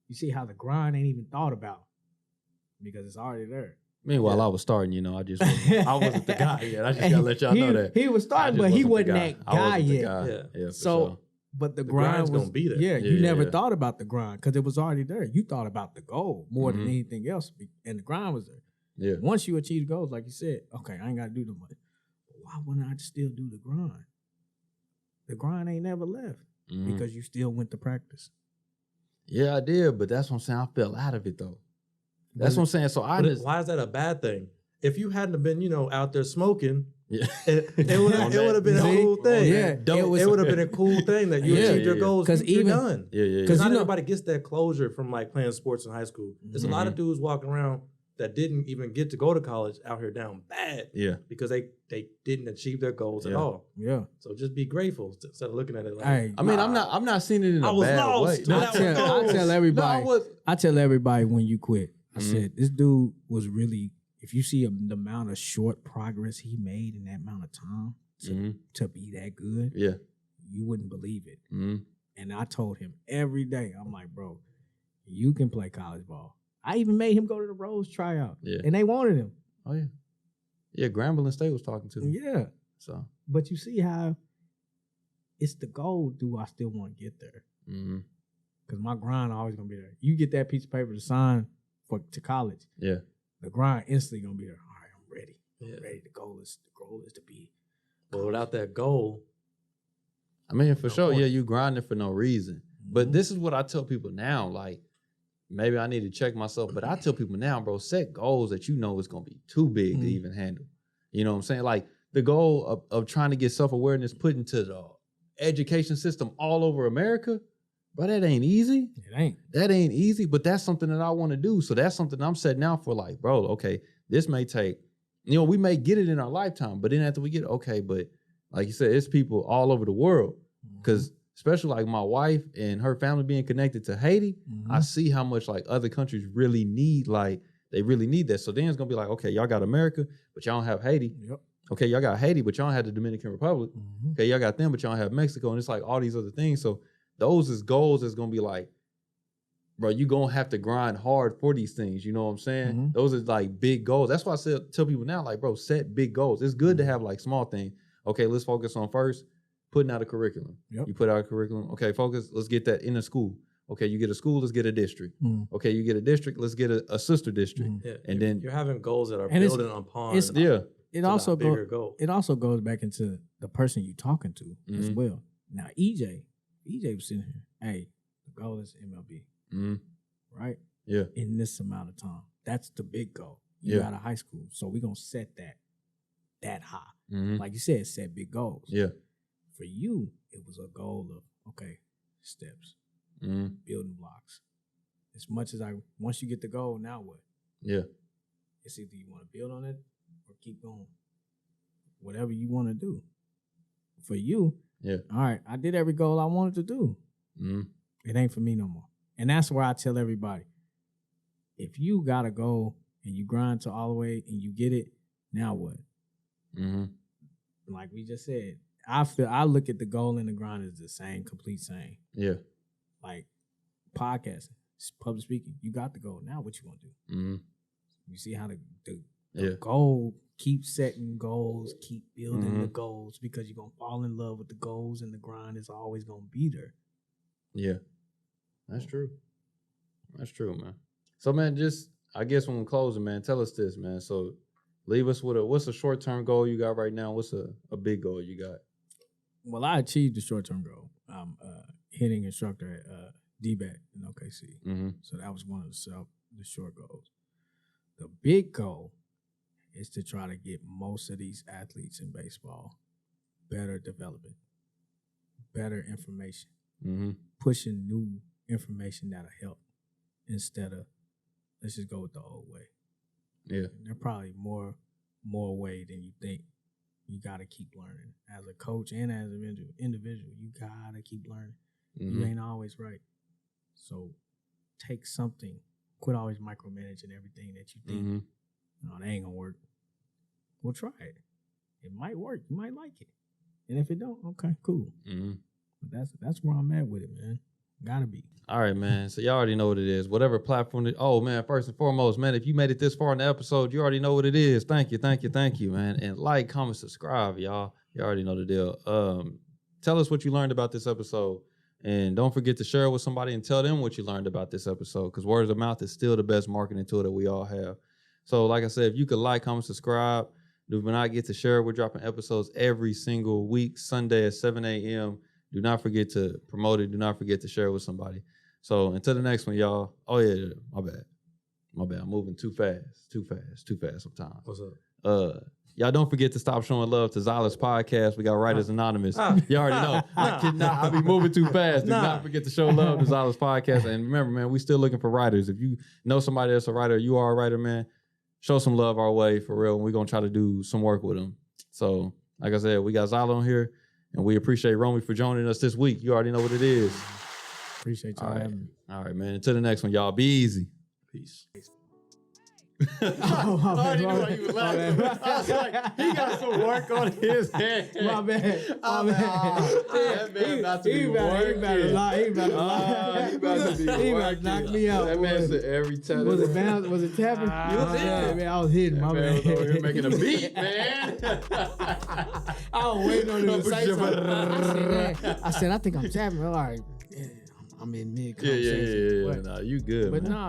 You see how the grind ain't even thought about because it's already there. Meanwhile, I was starting, I just I wasn't the guy yet. I just gotta let y'all know that. He was starting, but he wasn't that guy yet. Yeah, for So, sure. but the grind's grind was gonna be there. Yeah, you Yeah, never yeah. thought about the grind because it was already there. You thought about the goal more than Mhm. anything else, and the grind was there. Yeah. Once you achieve the goals, like you said, okay, I ain't got to do no money. But why wouldn't I still do the grind? The grind ain't never left Mhm. because you still went to practice. Yeah, I did, but that's what I'm saying. I fell out of it though. That's what I'm saying. So I But just why is that a bad thing? If you hadn't have been, out there smoking, yeah. it would On have been a See? cool thing. Yeah, it would have been a cool thing that you Yeah. achieved your Yeah. goals. 'Cause You're even- done. Yeah. Because not you know- everybody gets that closure from like playing sports in high school. There's a lot of dudes walking around that didn't even get to go to college out here down bad Yeah. because they didn't achieve their goals at Yeah. all. Yeah. So just be grateful instead of looking at it like, Hey, I mean, I'm not seeing it in I a was bad lost. way. No, I that was tell goals. everybody. No, I was. I tell everybody when you quit. I Mhm. said this dude was really. If you see the amount of short progress he made in that amount of time to be that good, Yeah. you wouldn't believe it. Mm-hmm. And I told him every day, I'm like, bro, you can play college ball. I even made him go to the Rose tryout, Yeah. and they wanted him. Oh yeah. Yeah, Grambling State was talking to me. Yeah, So. but you see how it's the goal. Do I still want to get there? Mm-hmm. Because my grind always gonna be there. You get that piece of paper to sign to college. Yeah. The grind instantly gonna be there. All right, I'm ready. Yeah. I'm ready. The goal is to be. But without that goal, I mean, for No sure, point. yeah, you grinding for no reason. But this is what I tell people now. Like, maybe I need to check myself, but I tell people now, bro, set goals that you know is gonna be too big to even handle. You know what I'm saying? Like the goal of trying to get self-awareness put into the education system all over America, bro, that ain't easy. It ain't. That ain't easy, but that's something that I want to do. So that's something I'm setting out for. Like, bro, okay, this may take, we may get it in our lifetime, but then after we get it, okay, but like you said, it's people all over the world. Because especially like my wife and her family being connected to Haiti, I see how much like other countries really need, like they really need that. So then it's gonna be like, okay, y'all got America, but y'all don't have Haiti. Yep. Okay, y'all got Haiti, but y'all don't have the Dominican Republic. Okay, y'all got them, but y'all don't have Mexico. And it's like all these other things. So those is goals that's gonna be like, bro, you gonna have to grind hard for these things. You know what I'm saying? Those are like big goals. That's why I tell people now, like, bro, set big goals. It's good to have like small things. Okay, let's focus on first putting out a curriculum. Yep. You put out a curriculum. Okay, focus. Let's get that in a school. Okay, you get a school. Let's get a district. Okay, you get a district. Let's get a sister district. yeah, And then you're having goals that are And it's- building upon it's- yeah, It to also that bigger goes. goal. It also goes back into the person you're talking to as well. Now, EJ was sitting here. Hey, the goal is MLB, right? yeah, In this amount of time, that's the big goal. You Yeah. out of high school, so we're gonna set that high. Mhm. Like you said, set big goals. yeah, For you, it was a goal of okay, steps, building blocks. As much as once you get the goal, now what? yeah, It's either you want to build on it or keep going. Whatever you want to do. For you, yeah. all right, I did every goal I wanted to do. It ain't for me no more. And that's where I tell everybody, if you got a goal and you grind to all the way and you get it, now what? Like we just said, I look at the goal and the grind as the same, complete same. Yeah. Like podcasting, public speaking, you got the goal. Now what you want to do? You see how the goal, keep setting goals, keep building the goals, because you're going to fall in love with the goals, and the grind is always going to be there. Yeah. That's true. That's true, man. So, man, just, I guess when we're closing, man, tell us this, man. So, leave us with what's a short-term goal you got right now? What's a big goal you got? Well, I achieved the short-term goal. I'm hitting instructor at DBAT in OKC. Mm-hmm. So that was one of the short goals. The big goal is to try to get most of these athletes in baseball better development, better information, pushing new information that'll help instead of let's just go with the old way. Yeah. There's probably more way than you think. You got to keep learning. As a coach and as an individual, you got to keep learning. Mm-hmm. You ain't always right. So take something. Quit always micromanaging everything that you think, no, that ain't going to work. We'll try it. It might work. You might like it. And if it don't, okay, cool. But that's where I'm at with it, man. Gotta be. All right, man. So y'all already know what it is. Whatever platform oh man, first and foremost, man, if you made it this far in the episode, you already know what it is. Thank you, man. And like, comment, subscribe, y'all. You already know the deal. Tell us what you learned about this episode. And don't forget to share it with somebody and tell them what you learned about this episode. Because word of mouth is still the best marketing tool that we all have. So like I said, if you could like, comment, subscribe. Do not get to share. We're dropping episodes every single week, Sunday at 7 a.m. Do not forget to promote it. Do not forget to share it with somebody. So until the next one, y'all. Oh, yeah, my bad. I'm moving too fast sometimes. What's up? Y'all don't forget to stop showing love to Zyler's podcast. We got Writers Anonymous. You already know. I be moving too fast. Do not forget to show love to Zyler's podcast. And remember, man, we still looking for writers. If you know somebody that's a writer, you are a writer, man, show some love our way for real. And we're going to try to do some work with them. So, like I said, we got Zyler on here. And we appreciate Romi for joining us this week. You already know what it is. Appreciate y'all having me. All right, man. Until the next one, y'all. Be easy. Peace. I already knew why you were laughing. I was like, he got some work on his hand. My bad. That man about to be working. He about to lie. He about to knock me out. That man said every time. Was it bounce? Was it tapping? You was hitting. Man, I was hitting. My man bad. was over here making a beat, man. I was waiting on him to say something. I said, I think I'm tapping. All right. I'm in mid conversation. Yeah. Nah, you good, but man. nah.